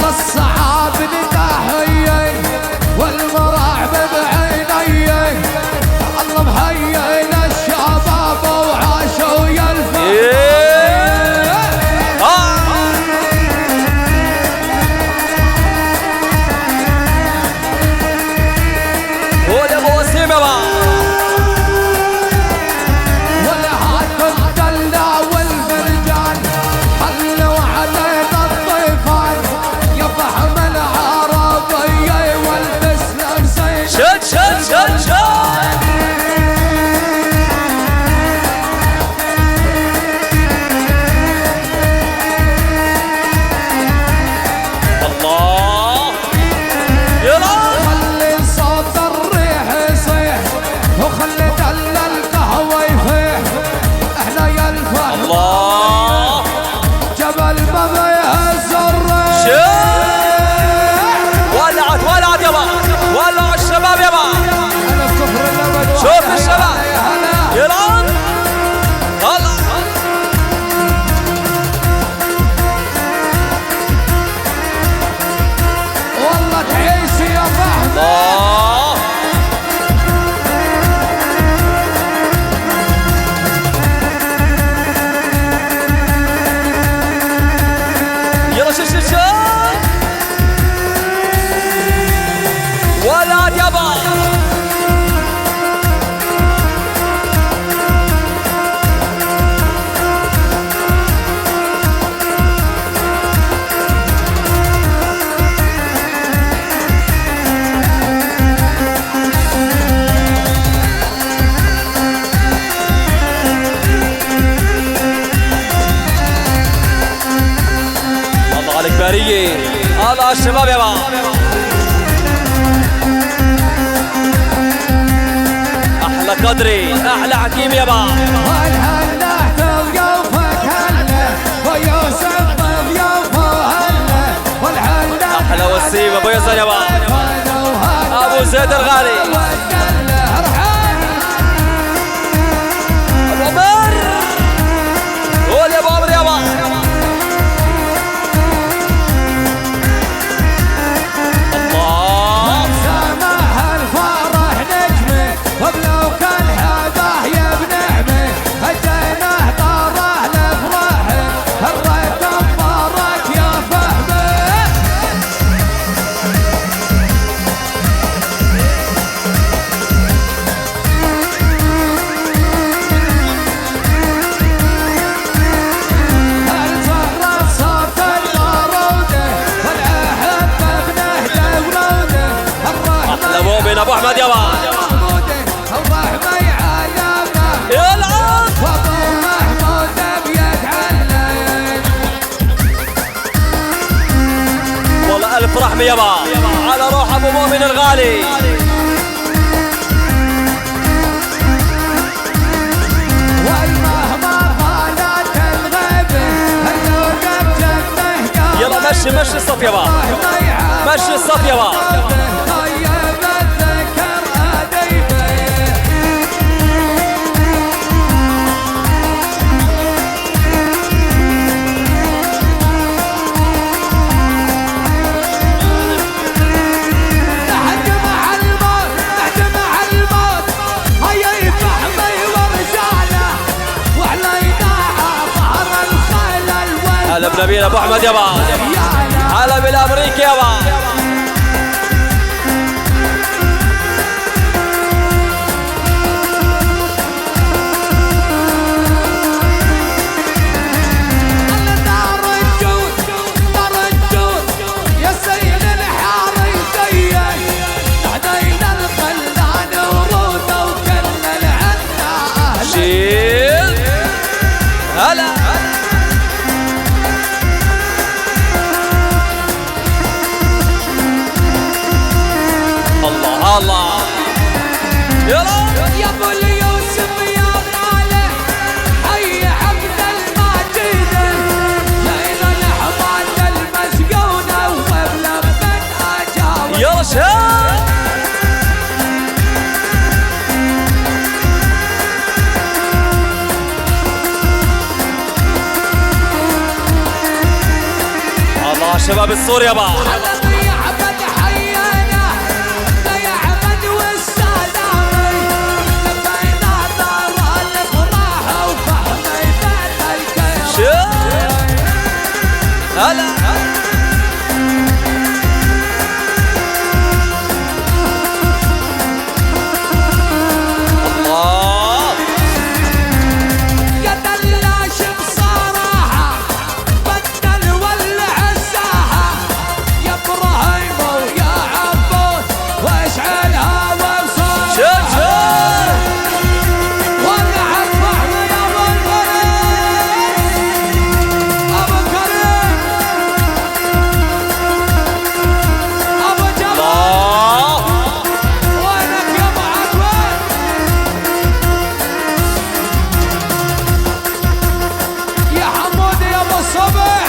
للصعاب نتاحيي والمراعب بعيني الله مهيئ الشباب وعاشوا يلفوا هو يا ابو وسيم يابا والهات الدلع والفرجان حلوا علينا الطيفان يا فحم العربية والبسلم زين شد شد شد شد الله يلا خلي صوت الريح يصيح وخلي دل القهوة يفيح احنا يا الفحم الله جبل ما بيهز الريح ولعت ولعت يابا ولعوا الشباب يابا انا الكفر الابد شوف الشباب يلا هلا والله تعيش يا فحم الله يلا شو شو شو ولعت يابا الله عليك بارية الله على الشباب يابا احلى قدري احلى حكيم يابا والهلا ويوفك هلا ويوسف ضيوفه هلا والهلا احلى وسيم ابو يزن يابا ابو زيد الغالي ابو عمر قول يا ابو عمر يابا الله سماح الفرح نجمه وبلو كان حباه يا بنعمه هجيناه طاره لفرحه هريت مبارك يا فهمه الفرح صوت الباروده والأحبة بنهدى وروده احلى مؤمن ابو احمد يابا محموده الرحمة يعلمه يلعب وابو محمود بيتعلم والله الف رحمه يابا على روح ابو مؤمن الغالي والمهما طالت الغيبة هلو قد جنه يلا مشي مشي الصف يابا مشي الصف يابا طيب الذكر أديبه نحن مع الموت نحن مع الموت نبيل ابو احمد يابا، هلا بالامريكي يابا. هلا الله الله يلا يا ابو اليوسف يا غالي حي عبد الماجد جاينا الحماد المسجونه وبلبن اجاوب يلا شهر الله شباب السوري يابا. هلا الله يا دلاش بصراحة بدل ولع الساحة يا ابراهيم ويا عبود واشعلها وصار شوف ولعت فحمة يا ابو الكريم ابو كريم ابو جبل الله وينك يا ابو عدوان يا حمود يا ابو الصبح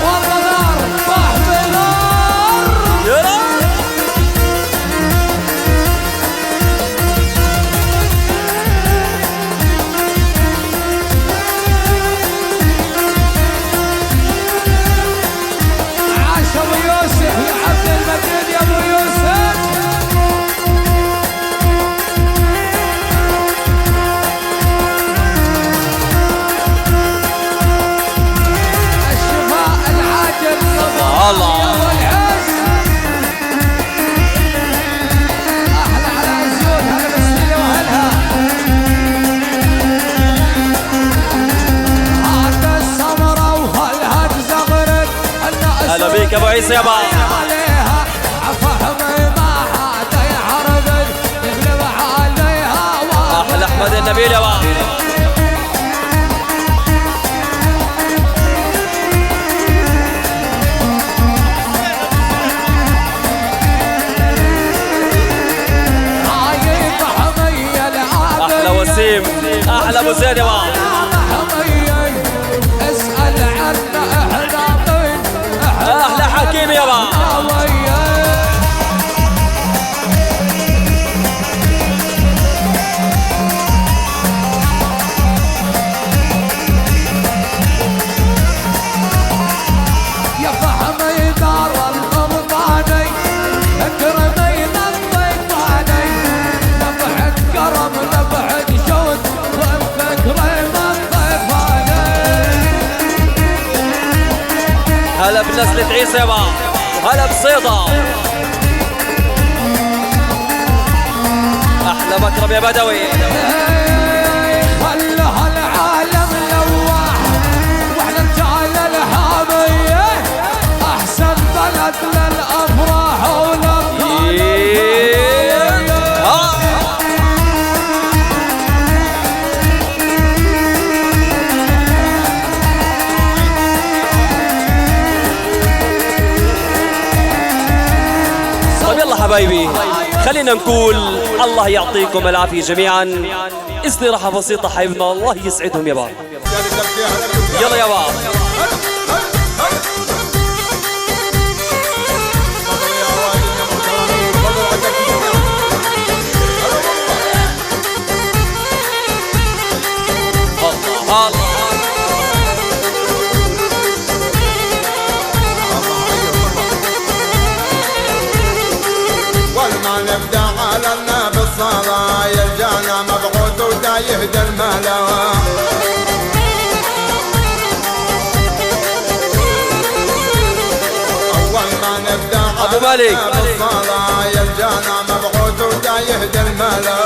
والله نار فحم نار يلا عاش ابو يوسف يا عبد المجيد يا ابو يوسف الشفاء العاجل الله. يا ابو العز احلى على الزود هلا بالسيله وهلها هذا السمره وهلها تزغرد هلا بيك يا ابو عيسى يابا. عليها عفهمي ما حدا يعرف يغلب عليها احلى احمد النبيل يابا. هاي فحمية العابد احلى وسيم احلى ابو زيد يابا. حمية اسأل عنا احنا طين احلى حكيم يابا. ويا يا فحمي دار القبطاني اكرمي الضيفاني نبعد كرم نبعد جود وبفكري من ضيفاني هلا بنزلة عيسى يابا، هلا بصيدا. احلى مكرم يا بدوي. خلها العالم لواح واحنا رجال الحامية احسن بلد للافراح طيب يلا حبايبي خلينا نقول الله يعطيكم العافية جميعا. استراحة بسيطة حبيبنا الله يسعدهم يا بابا. يلا يا بابا. والما نبدا على النبي الصلاة يلجانا مبعوث يهدى الملا. ابو مالك بالصلاة يلجانا مبعوث ودا يهدى الملا.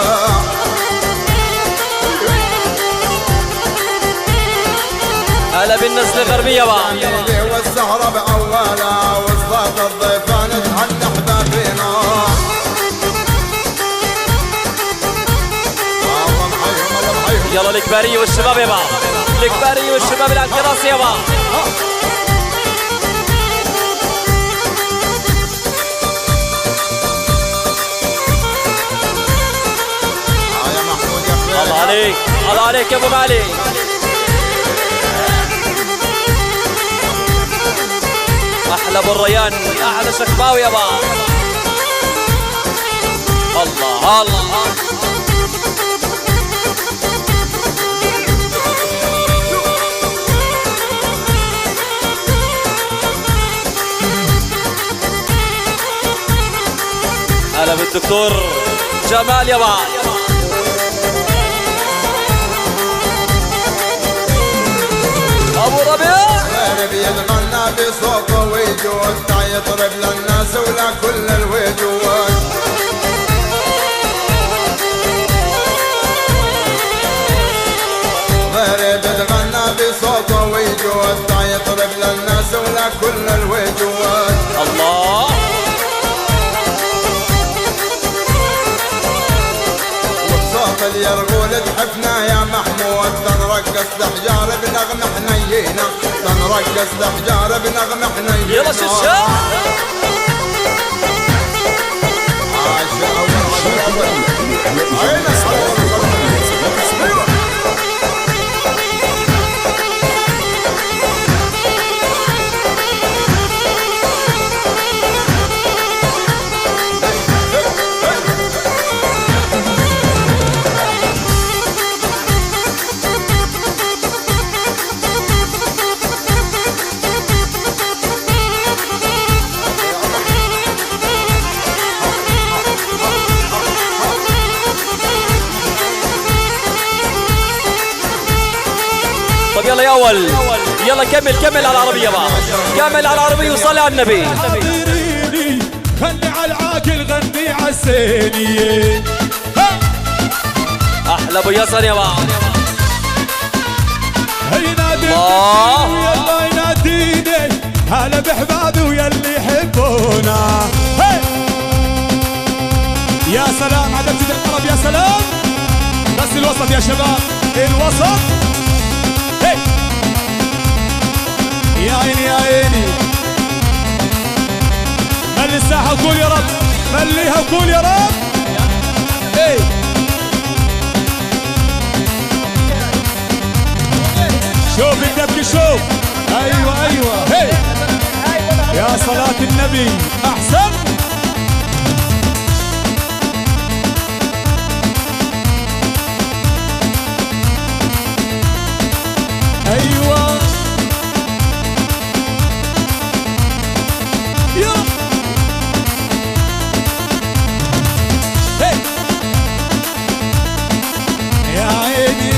هلا بالنزل الغربية بقى والسهرة بأولا وسط الضيفان تهنى حبابينا. يلا الكبارية والشباب يابا، الكبارية والشباب اللي على الكراسي يابا. الله عليك الله عليك يا ابو مالك. احلى ابو الريان احلى شكباوي يابا. الله الله هلا بالدكتور جمال يابا. ابو ربيع بيتغنى بصوته ويجود تا يطرب للناس ولا كل الوجود. غير بيتغنى بصوته ويجود تا يطرب للناس ولا كل الوجود. الله وبصوت اليرغول تحفنا يا محمود. تنرقص الاحجار بنغم حنينا. تنرقص الاحجار بنغم حنينا. يلا ششا طب يلا يا اول يلا كمل كمل على العربية بقى، كمل على العربية وصلي على النبي. حاضريني خلي على العاقل غني عالسينية. احلى ابو ياسر يا بقى. ينادي الله ويلا يناديني هلا بحبابي ويلي يحبونا. يا سلام على ابتدى الطرب يا سلام. بس الوسط يا شباب الوسط. يا عيني يا عيني ملي الساحة وقول يا رب. مليها وقول يا رب. ايه شوف الدبكة شوف. ايوه ايوه هي يا صلاة النبي احسن. ايوه يا عيني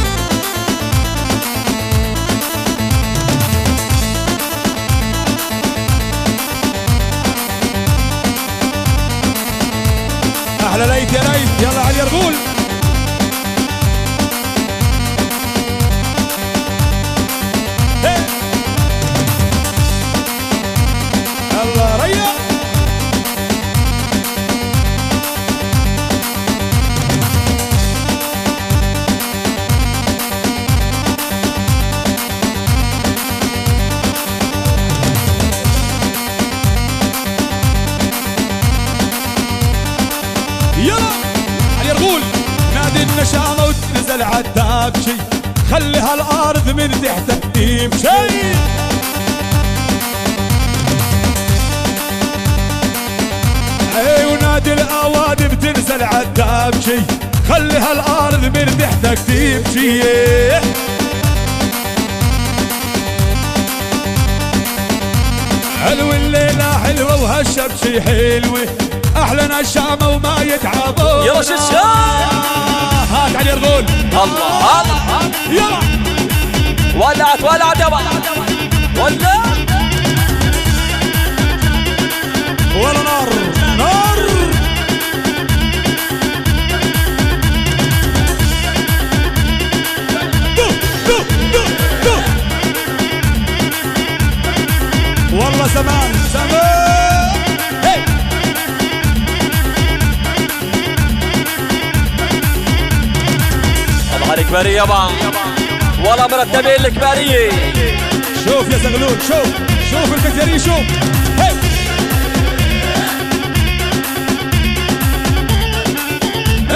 احلى ليت يا ليت. يلا علي اليرغول. الله ريا. النشامة وتنزل عالدابشي. خلي هالارض من تحتك تمشي. اي ونادي الاوادم تنزل عالدابشي. خلي هالارض من تحتك تمشي. حلو الليلة حلوة وهالشبشي حلوة. احلى نشامه وما يتعبون. يلا شو الشام. هات علي الغول. الله الله. يلا ولعت ولعت يابا. ولا ولا نار نار. والله زمان زمان. هي الله على الكبارية يابا. والله مرتبين الكبارية. شوف يا زغلول شوف شوف الكثيرين شوف. هي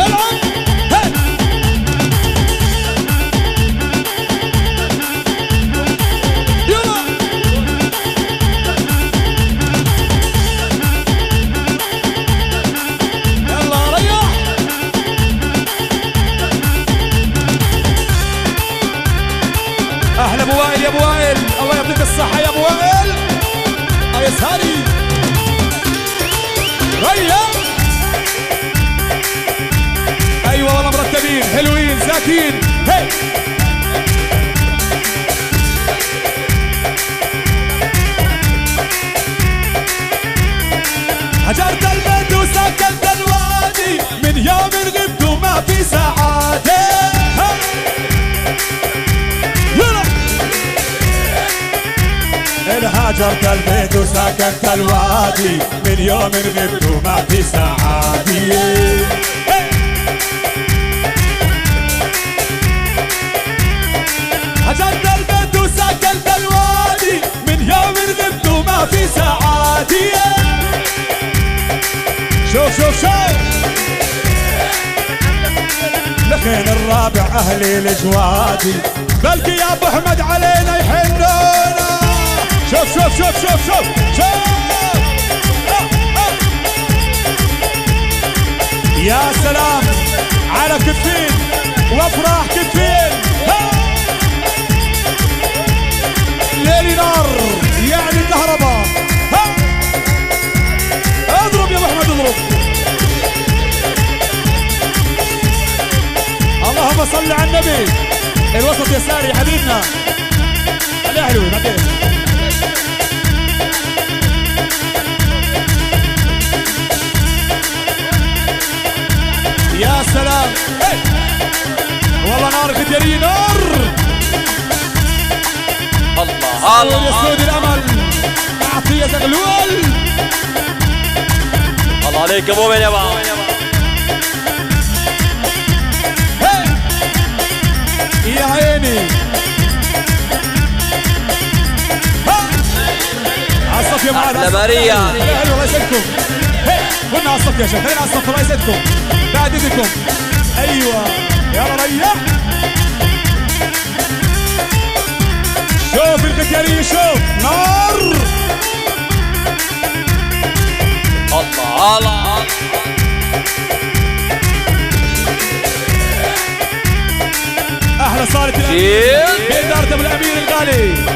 العب. هي يلا يلا ريح. احلى ابو وائل يا ابو وائل، الله يعطيك الصحة يا ابو وائل. يساري ريح. ايوه والله مرتبين حلوين زاكين. هي هجرت البيت وسكنت الوادي، من يوم غبت وما في سعادة. هاجرت البيت وسكنت الوادي، من يوم غبت وما في سعادة. هجرت البيت وسكنت الوادي، من يوم غبت وما في سعادة. شوف شوف شوف لخين الرابع اهلي الجوادي، بلكي يا ابو احمد علينا يحنونا. شوف شوف شوف شوف شوف شوف. يا سلام على كتفين وافراح كتفين. ليلي نار يعني كهرباء. اضرب يا ابو احمد اضرب. اللهم صل على النبي. الوسط يساري يا حبيبنا. خليها حلوين بعدين. يا سلام. هي. والله نار كتيرين نار. الله الله. يسود الامل عطيه زغلول. الله عليك يا مؤمن يابا. يا عيني. عالصف يا معاذ. أحلى ماريا. حلو الله يسعدكم. قلنا عالصف يا شيخ، خلينا عالصف الله يسعدكم. بعد ايدكم. ايوه يلا ريح. شوف الكتيرين شوف نار. الله الله. احلى صالة الامير بإدارة ابو الامير الغالي.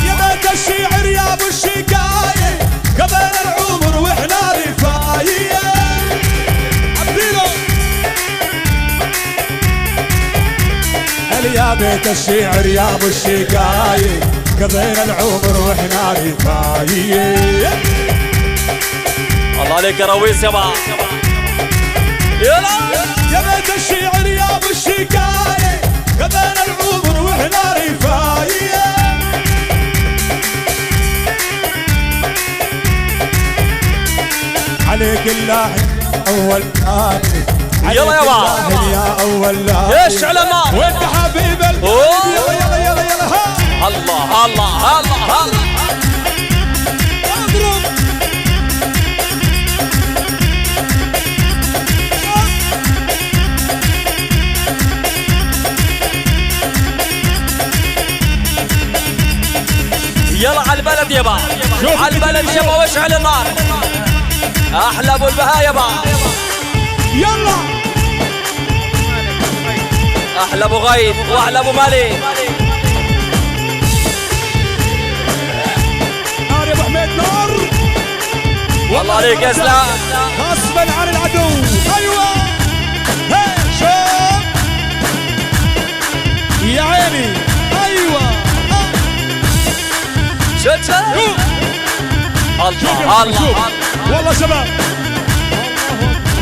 يا بيت الشعر يا ابو الشقاية، قبل العمر واحنا رفاية. عبديله يا بيت الشعر يا ابو الشقاية، قضينا العمر واحنا رفاية. الله عليك يا رويس يابا. يلا يا بيت الشعر يا ابو الشقاية، قضينا العمر واحنا رفاية. عليك اللاحق اول ثاني. يلا يابا. يا اول لاحق. ايش على النار. وانت حبيب القلب. يلا يلا يلا يلا. ها الله الله الله الله. اضرب. يلا على البلد يابا. على البلد يابا واشعل النار. احلى ابو البهاء يابا. يلا احلى ابو غيث واحلى ابو مالي. نار يا ابو حميد نار. عليك يا اسلام غصبا عن العدو. ايوه هي شوف يا عيني. ايوه شوف شوف الله الله شوف والله شباب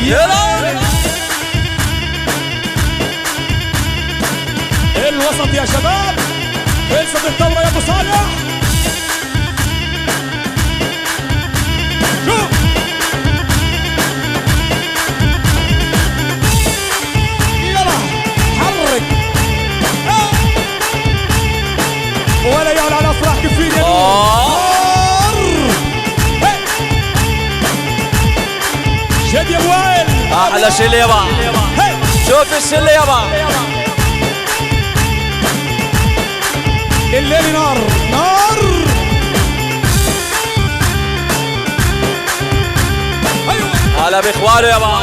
يلا الوسط يا شباب. خلصت الدورة يا ابو صالح. شوف يلا حرك ولا يعلى على افراح كفين يا شد يا ابو وائل. احلى شله يابا. شوف الشله يابا. الليل نار نار. ايوه هلا باخوانه يابا.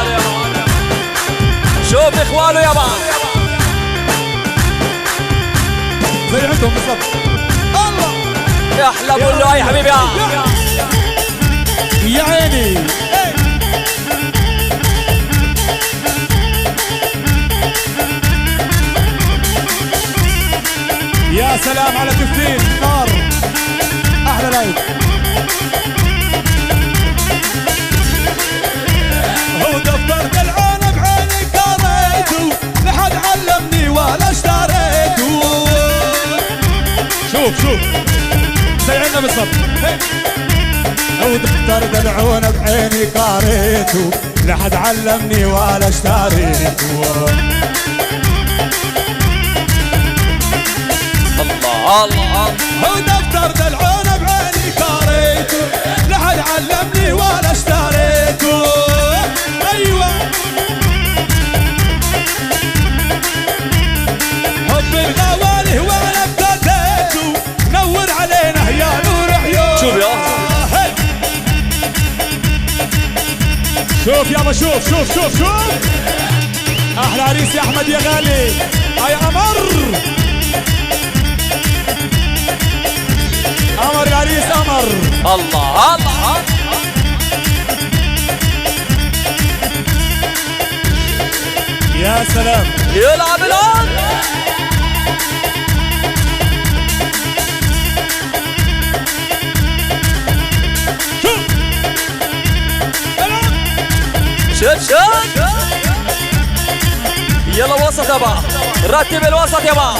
شوف اخوانه يابا. زي عندهم بالضبط. الله يا احلى بقول يا حبيبي يا عيني. يا سلام على كفين نار. احلى لايف. هو دفتر دلعون بعيني قريته لحد علمني ولا اشتريته. شوف شوف زي عنا بالضبط. هو دفتر دلعون بعيني قريته لحد علمني ولا اشتريته. الله الله. هو دفتر دلعون بعيني قريته لحد علمني ولا اشتريته. ايوه حب الغوالي ولا ابتديته نور علينا يا نور عيون. شوف يا شوف يابا شوف شوف شوف شوف. احلى عريس يا احمد يا غالي. يا قمر قمر العريس قمر. الله الله. يا سلام. يلعب الان. شوف شوف. يلا وسط يابا. رتب الوسط يابا.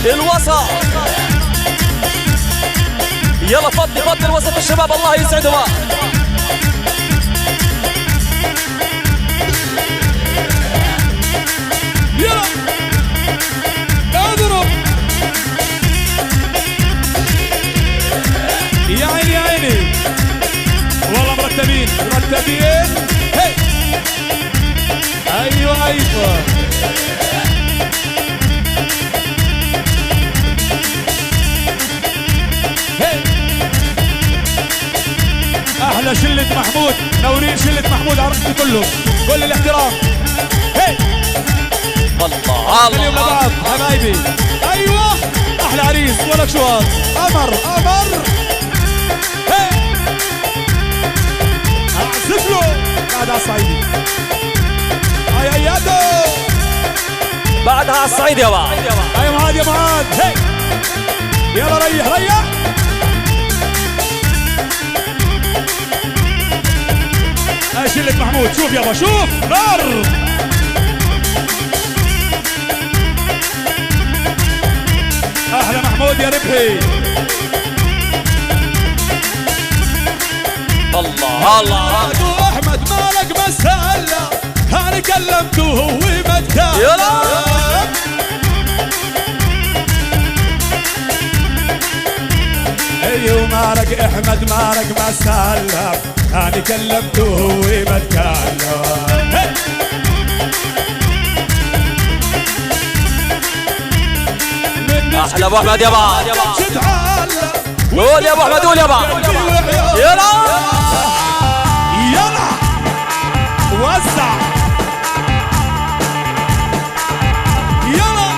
الوسط. يلا فضي فضي الوسط الشباب الله يسعدهم. يلا اضرب. يا عيني يا عيني والله مرتبين مرتبين. هي ايوه ايوه. هي احلى شلة محمود. نورين شلة محمود عرفتي كله كل الاحترام. هي الله اليوم لبعض حبايبي. ايوه احلى عريس ولك شو هذا. قمر قمر. هي اعزف له بعد على الصعيدي. هيا يادو بعدها على الصعيد يابا. هيا معاذ يا معاذ. هي يلا ريح ريح. هاي شلة محمود. شوف يابا شوف نار. احلى محمود يا ربحي. الله الله. احمد مالك مسهله انا كلمته وهو متكلم. يلا ايوه مالك احمد مالك مسهله انا كلمته وهو متكلم. احلى ابو احمد يابا. قول يا ابو احمد قول يابا. يلا يلا وزع. يلا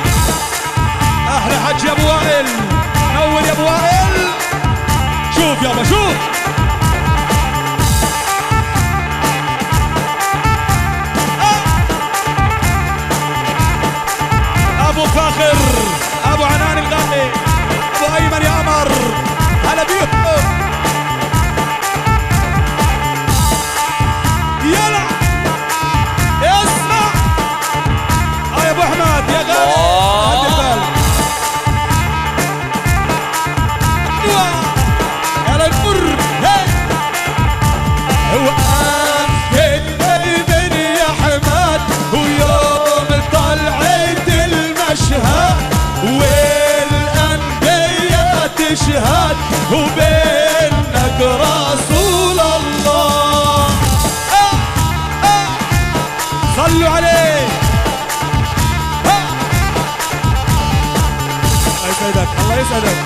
احلى حج يا ابو وائل. نور يا ابو وائل. شوف يابا شوف. تشهد وبينك رسول الله. صلوا عليه. الله يسعدك الله يسعدك.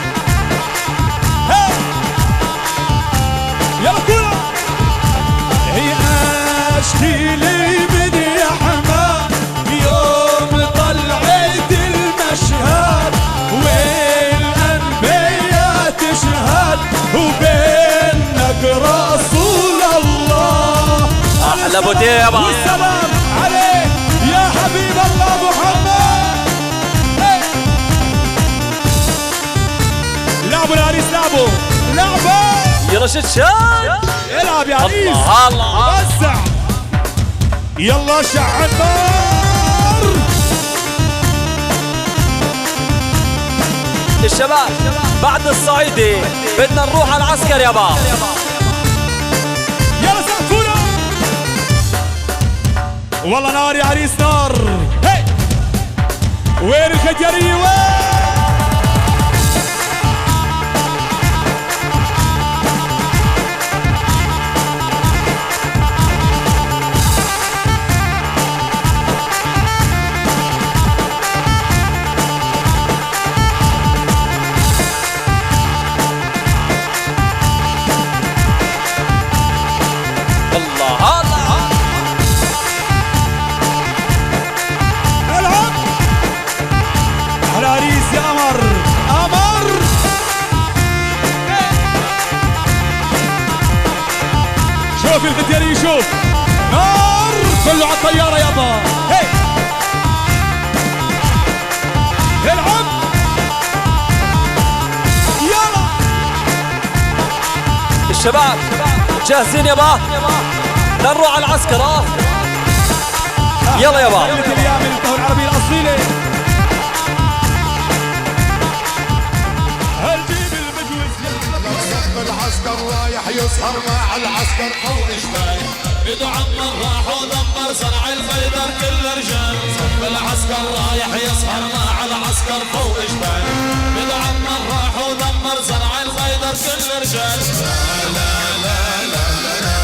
يلا كورة. هي اشكي لي من يا حمام يوم طلعت المشهد والانبياء تشهد وبينك رسول الله. احلى ابو ديبه والسلام عليك يا حبيب الله محمد. لعبوا العريس لعبوا لعبوا. يلا شد شاد العب يا عريس. الله الله وسع. يلا شع النار. الشباب بعد الصعيدي بدنا نروح على العسكر يابا. يلا سقفونا. والله نار يا عريس نار. هي وين الكتيرية وين؟ شوف الفتياني شوف نار كله على الطيارة يابا. هي العب يلا. الشباب جاهزين يابا نروح على العسكر. يلا يابا. عائلة اليامن القهوة العربية الأصيلة. هالجيب المجوز صف العسكر رايح يسهر مع العسكر فوق جبال. بدو عمر راح ودمر صنع الخيبر كل رجال. صف العسكر رايح يسهر مع العسكر فوق جبال. بدو عمر راح ودمر صنع الخيبر كل رجال. لا لا لا لا لا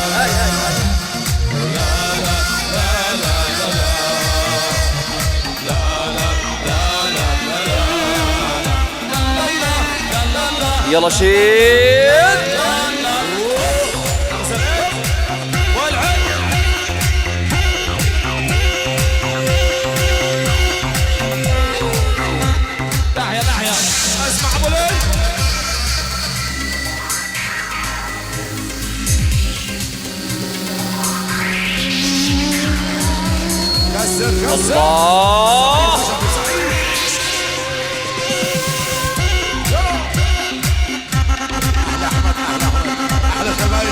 يلا شيد. تحيا تحيا اسمع ابو ليل. كسر كسر. الله على شباب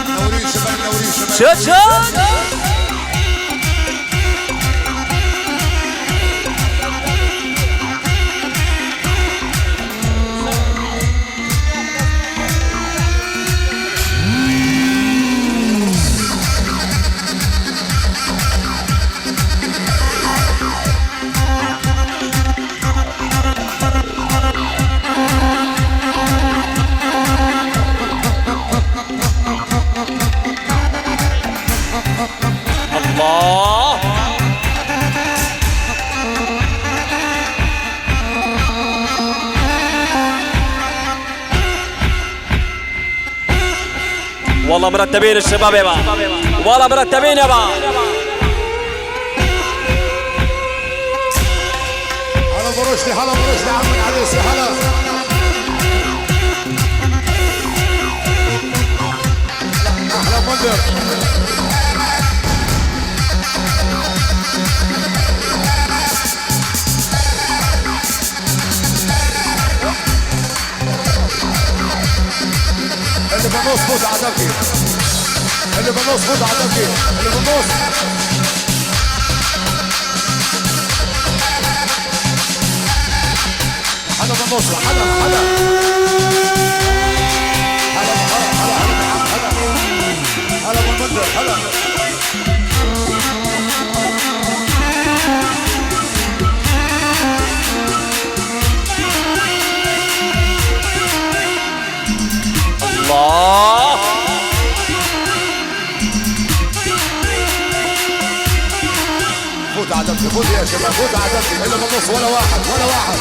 نورين شباب نورين شباب. شد شد. الله والله مرتبين الشباب يابا والله مرتبين يابا. هلا برشدي هلا برشدي عمك عريسي هلا. احلى مندر. اللي بالنص فوت عدكي. اللي بالنص فوت عدكي. اللي بالنص. حدا بالنص حدا حدا. هلا هلا هلا هلا هلا بالمنظر هلا. عدمتي فوت يا شباب فوت عدمتي اللي في النص ولا واحد ولا واحد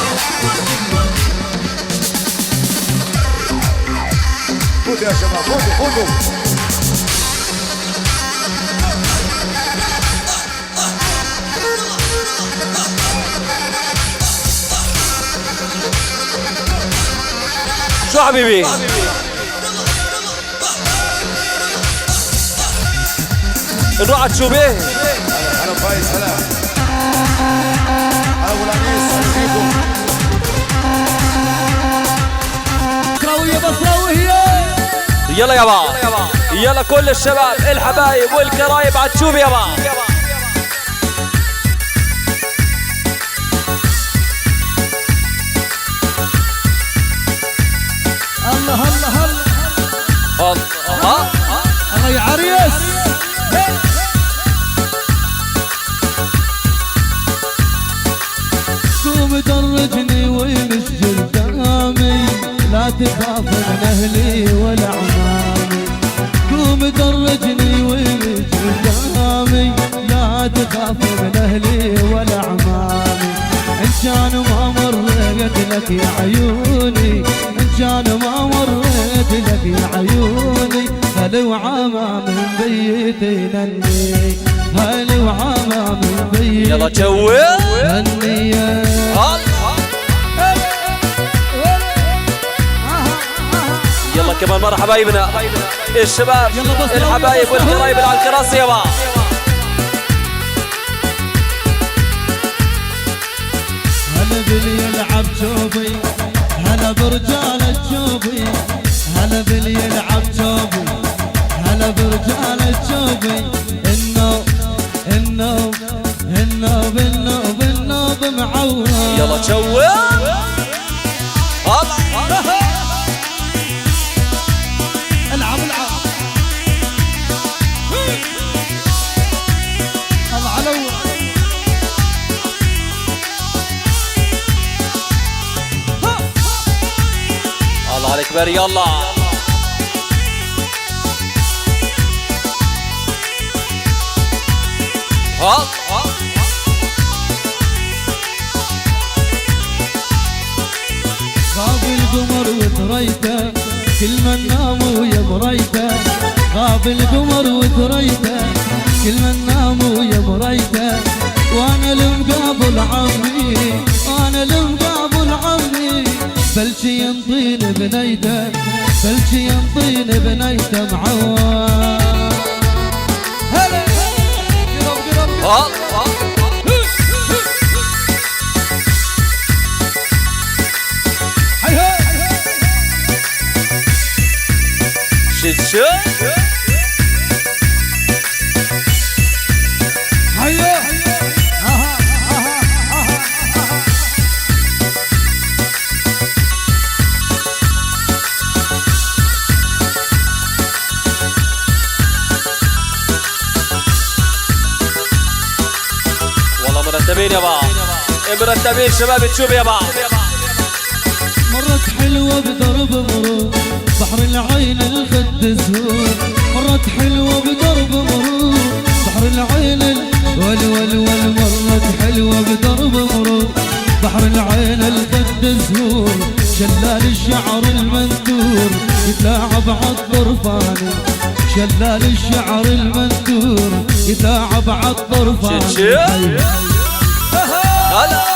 فوت يا شباب فوتوا فوتوا شو حبيبي نروح على تشوبيه هلا فايز هلا ابو الانيس هلا فيكم بصراوية بصراوية يلا يابا يلا كل الشباب الحبايب والكرايب على تشوبيه يابا الله الله الله الله الله يا عريس قوم درجني ويمش قدامي لا تخاف من اهلي ولا عمامي قوم درجني ويمش قدامي لا تخاف من اهلي ولا عمامي ان كان ما مريت لك يا عيوني ان كان ما مريت لك يا عيوني هل وعمام بيتي نني هل وعمام بيتي يلا جوي هني يلا كمان مرة حبايبنا الشباب الحبايب والقرايب على الكراسي يابا هلا باللي يلعب جوبي هلا برجال الجوبي هلا باللي يلعب جوبي هلا برجال الجوبي النوب معود يلا جوي العب الله علو الله عليك باري يلا غاب القمر وثريته كل من نام ويا مريته غاب القمر وثريته كل من نام ويا مريته وانا المقابل عمي وانا المقابل عمي بلشي ينطين بنيته بلشي ينطين بنيته معوان هلا شو هيا والله مرتبين يابا مرتبين شباب تشوف يابا مرت حلوة بدرب مرور بحر العين الخد زهور مرت حلوة بدرب مرور بحر العين ول مرت حلوة بدرب مرور بحر العين الخد زهور شلال الشعر المنثور يتلاعب عالطرفاني شلال الشعر المنثور يتلاعب عالطرفاني هلا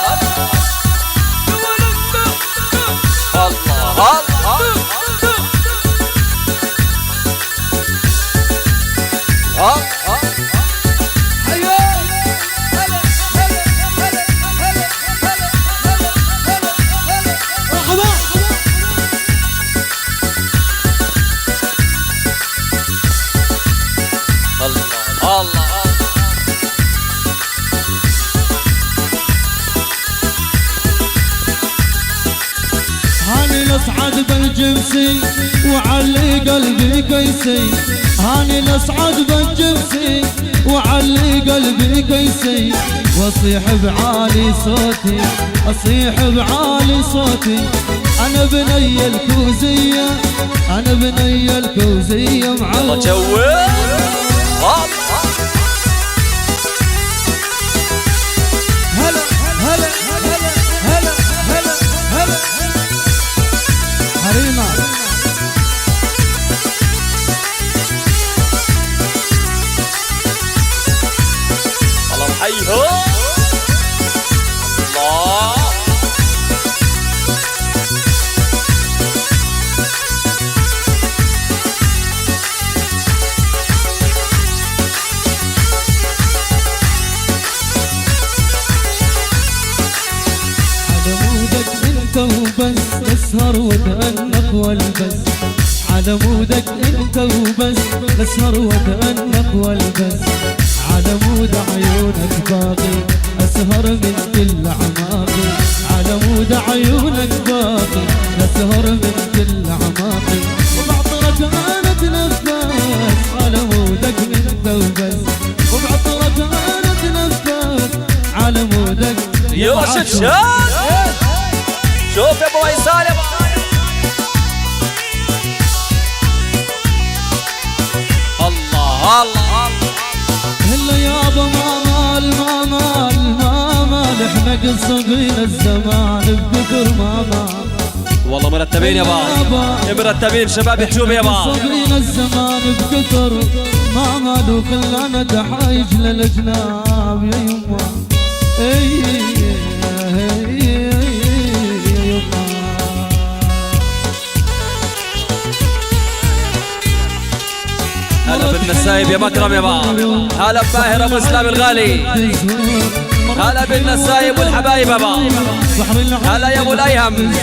اصعد بالجمسي وعلي قلبي كيسي هاني الاصعد بالجمسي وعلي قلبي كيسي واصيح بعالي صوتي اصيح بعالي صوتي انا بني الكوزيه انا بني الكوزيه معود انت وبس، اسهر وتأنق والبس على مودك انت وبس، اسهر وتأنق والبس على مود عيونك باقي، اسهر من كل اعماقي على مود عيونك باقي، اسهر من كل اعماقي وبعطرك انا اتنفس على مودك انت وبس، وبعطرك انا اتنفس على مودك يا رشد شاد. شوف يا ابو ويسال يا الله الله هلا يابا ما مال احنا قصة بين الزمان بكثر ما والله مرتبين يابا، مرتبين شباب الجوب يابا. قصة بين الزمان بكثر ما مال وكلنا دحايج للجناب يا يما هلا بالنسايب يا مكرم يابا، هلا بماهر ابو اسلام الغالي، هلا بالنسايب والحبايب يابا، هلا يا ابو الايهم،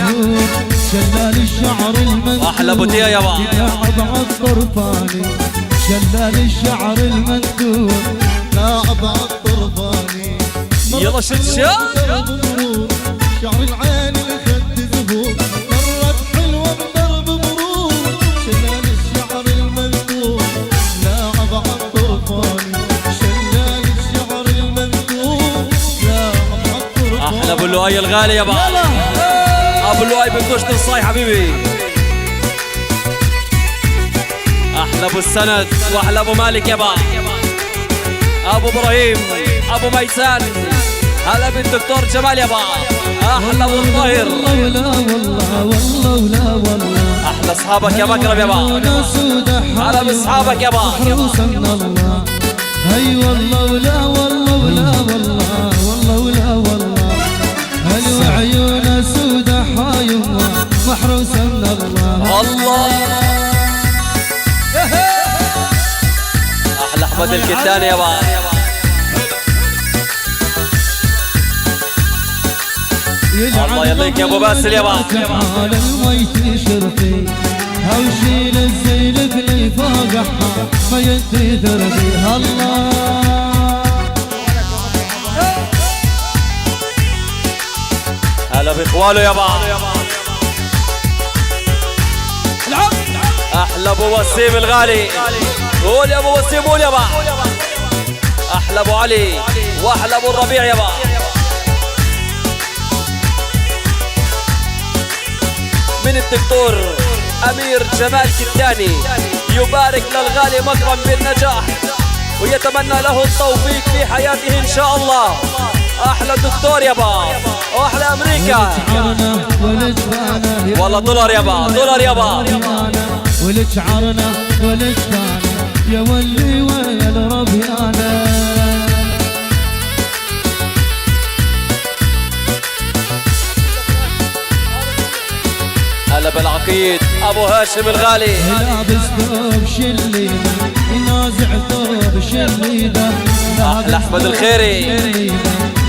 شلال الشعر المنثور احلى ابو تيا يابا، لاعب عالطرفاني شلال الشعر المنثور لاعب عالطرفاني يلا شد شاد. شعر العين الخد زهور مرت حلوه بضرب مرور شلال الشعر المنثور لاعب عالطرفاني شلال الشعر المنثور لاعب عالطرفاني. احلى ابو اللؤي الغالي يابا، ابو اللؤي بن دشت الصاي حبيبي، احلى ابو السند واحلى ابو مالك يابا، ابو ابراهيم ابو ميسان، هلا بالدكتور جمال يابا، احلى ابو الطاهر، والله والله ولا والله احلى اصحابك يا مكرم يابا، هلا باصحابك يابا. محروسه من الله هي والله ولا والله ولا والله والله ولا والله هل وعيونه سودة حايمه محروسه من الله الله. احلى احمد الكتاني يابا، الله يليك يا ابو باسل يابا. على الميت شرفي او شيل الزين بلي فوقها ما يدري دربي الله. هلا باخواله يابا، احلى ابو وسيم الغالي، قول يا ابو وسيم قول يابا، احلى ابو علي واحلى ابو الربيع يابا. من الدكتور امير جمال كتاني يبارك للغالي مكرم بالنجاح ويتمنى له التوفيق في حياته ان شاء الله. احلى دكتور يابا واحلى امريكا، والله دولار يابا دولار يابا. ولك عرنا ولك فانا يا ولي ويا ربيانا. هلا بالعقيد ابو هاشم الغالي، لابس ثوب شليده ينازع ثوب شليده، احلى احمد الخيري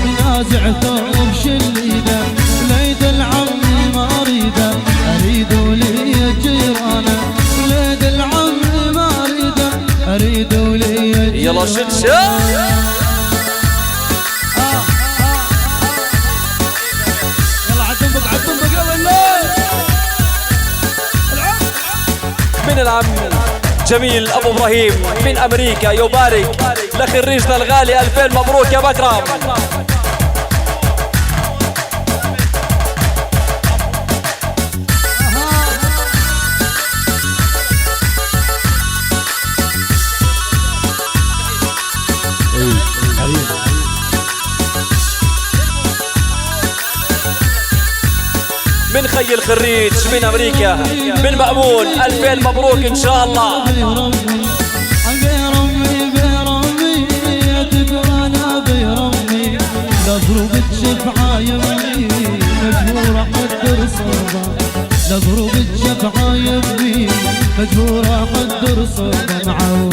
ينازع ثوب شليده وليد العمي ما اريده اريد ولي جيرانه وليد العمي ما اريده اريد ولي. يلا شد شد. يلا عالطنبق عالطنبق يا ولاد. من العم جميل ابو ابراهيم من امريكا يبارك لخريجنا الغالي 2000 مبروك يا مكرم. من خي الخريج من امريكا من مأمون 2000 مبروك ان شاء الله. لضرب الشفعة يمي مجبورة قدر صوبة لضرب الشفعة يمي مجبورة قدر صوبة معه.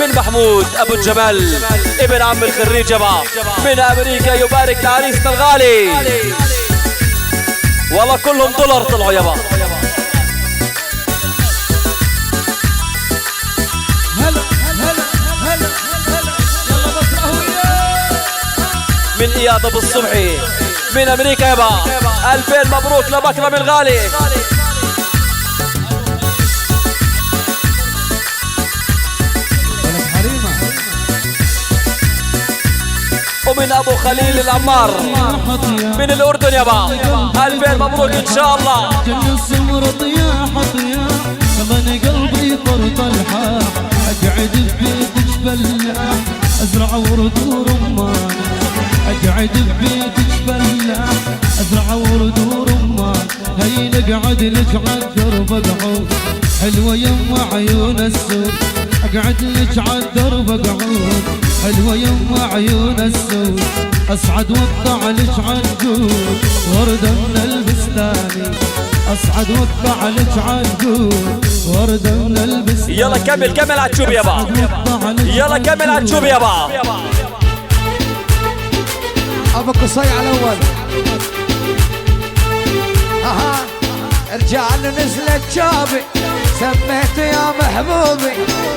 من محمود ابو الجمال ابن عم الخريج يابا من امريكا يبارك لعريسنا الغالي. والله كلهم دولار طلعوا يابا. هلا هلا هلا هلا يلا بس من اياد ابو الصبحي من امريكا يابا. 2000 مبروك لبكرم الغالي. ومن ابو خليل العمار من الاردن يابا. 2000 مبروك ان شاء الله. جنة السمر طياح طياح كمان قلبي طرط الحاح اقعد ببيتك فلاح ازرع ورد ورمان اقعد ببيتك فلاح ازرع ورد ورمان هي نقعد لك عالدرب اقعد حلوه يما عيون السود اقعد لك عالدرب اقعد حلوه يما عيون السود اصعد واقطع لك عنقود ورده من البستاني اصعد واقطع لك عنقود ورده من البستاني. يلا كمل عالتشوب يابا. يلا كمل عالتشوب يابا. ابو قصي على الاول. اها رجال نزلت جابي سميته يا محبوبي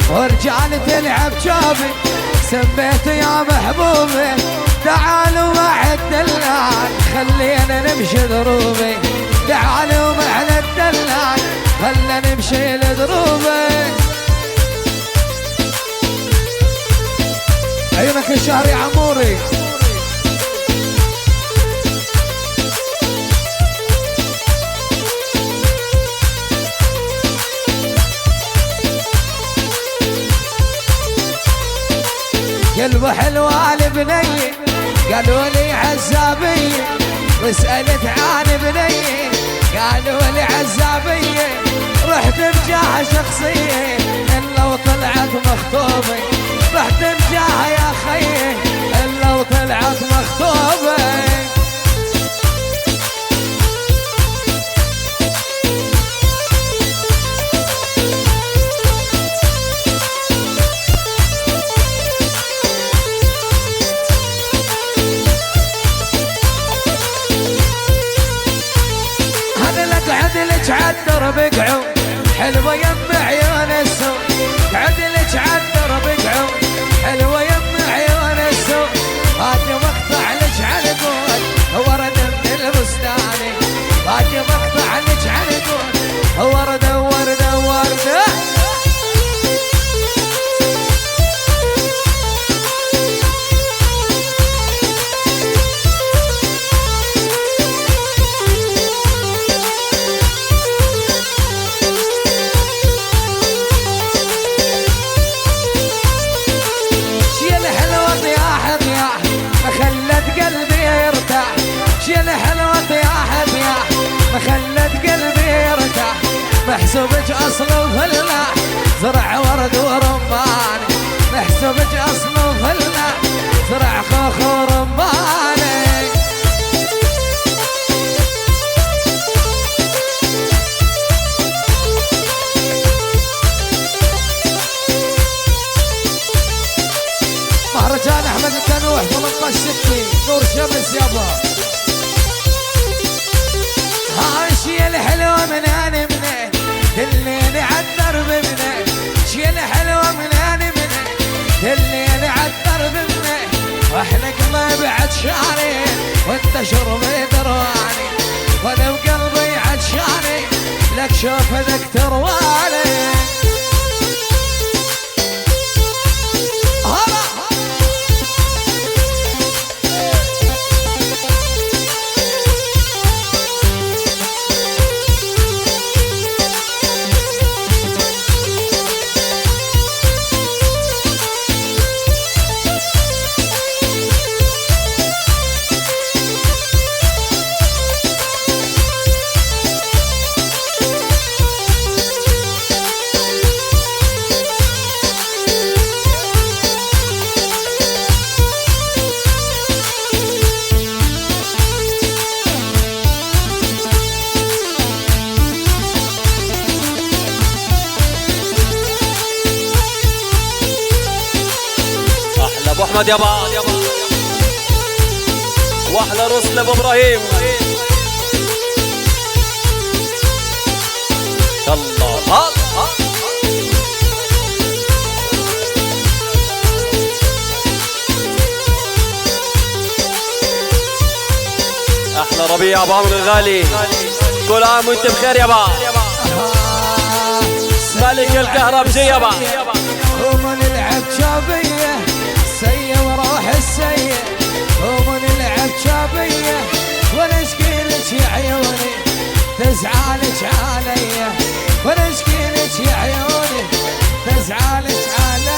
ورجال تلعب جابي سميته يا محبوبي. تعالوا مع الدلال خلينا نمشي دروبي. تعالوا مع الدلال خلينا نمشي لدروبي. عيونك الشهر يا عموري. قلبه حلوة لبني قالوا لي عزابية وسألت عن بني قالوا لي عزابية. رحت بجاها شخصية إلا وطلعت مخطوبة. رحت بجاها يا خيي إلا وطلعت مخطوبة. عدلك عالدرب اقعد حلوة يم عيون السوق. عدلك عالدرب اقعد حلوة يم عيون السوق. باجي مقطع لك عنقود ورد من البستان. باجي مقطع لك عنقود ورد ورد ورد. شيل حلوة طياح طياح ما خلت قلبي يرتاح. محسوبك اصل وفلاح زرع ورد ورمان. محسوبك اصل وفلاح زرع خوخ ورمان. مهرجان احمد الكنوح 18/60 نور شمس يابا. هاشي الحلوة من انا منين دليني عالدرب منين. شي الحلوة من انا منين دليني عالدرب منين. واحنا قلبي عطشانين وانت شربي درواني. وانا بقلبي عطشاني لك شوف ذاك ترواني. احمد يابا واحلى رسل ابو ابراهيم. الله احلى ربيع ابو عمرو الغالي، كل عام وانت بخير يابا. ملك الكهربجي يابا. ومنلعب شابية سيء وروح السيء، ومنلعب شابية ونشكي لك يا عيوني تزعلك علي، ونشكي لك يا عيوني تزعلك علي.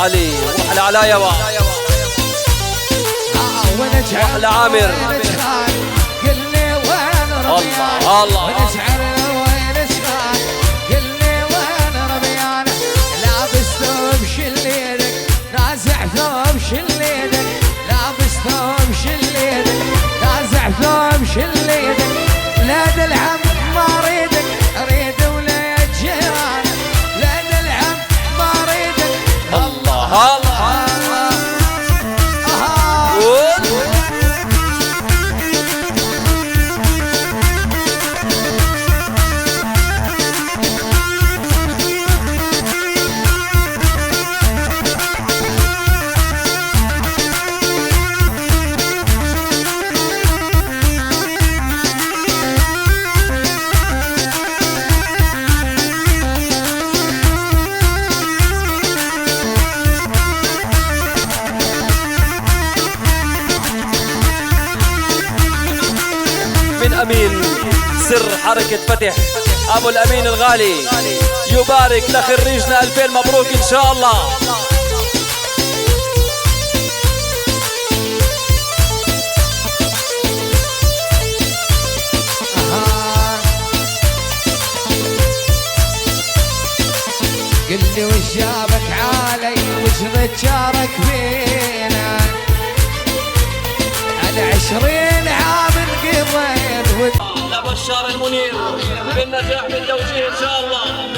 علي واحلى علاء يابا واحلى عامر. قلني وين ربيان الله ونشعر وين شخان، قلني وين ربيان لابس ثوب شليدك نازع ثوب شليدك، لابس ثوب شليدك نازع ثوب شليدك. لاد العم ما اريدك اريد ولاد جيرانك، لاد العم ما اريدك. الله من امين سر حركة فتح ابو الامين الغالي، يبارك لخريجنا 2000 مبروك ان شاء الله. قلي وش جابك عالي وش ذكرك فينا، انا 20 عام قضيت. بشار المنير بالنجاح بالتوجيه ان شاء الله.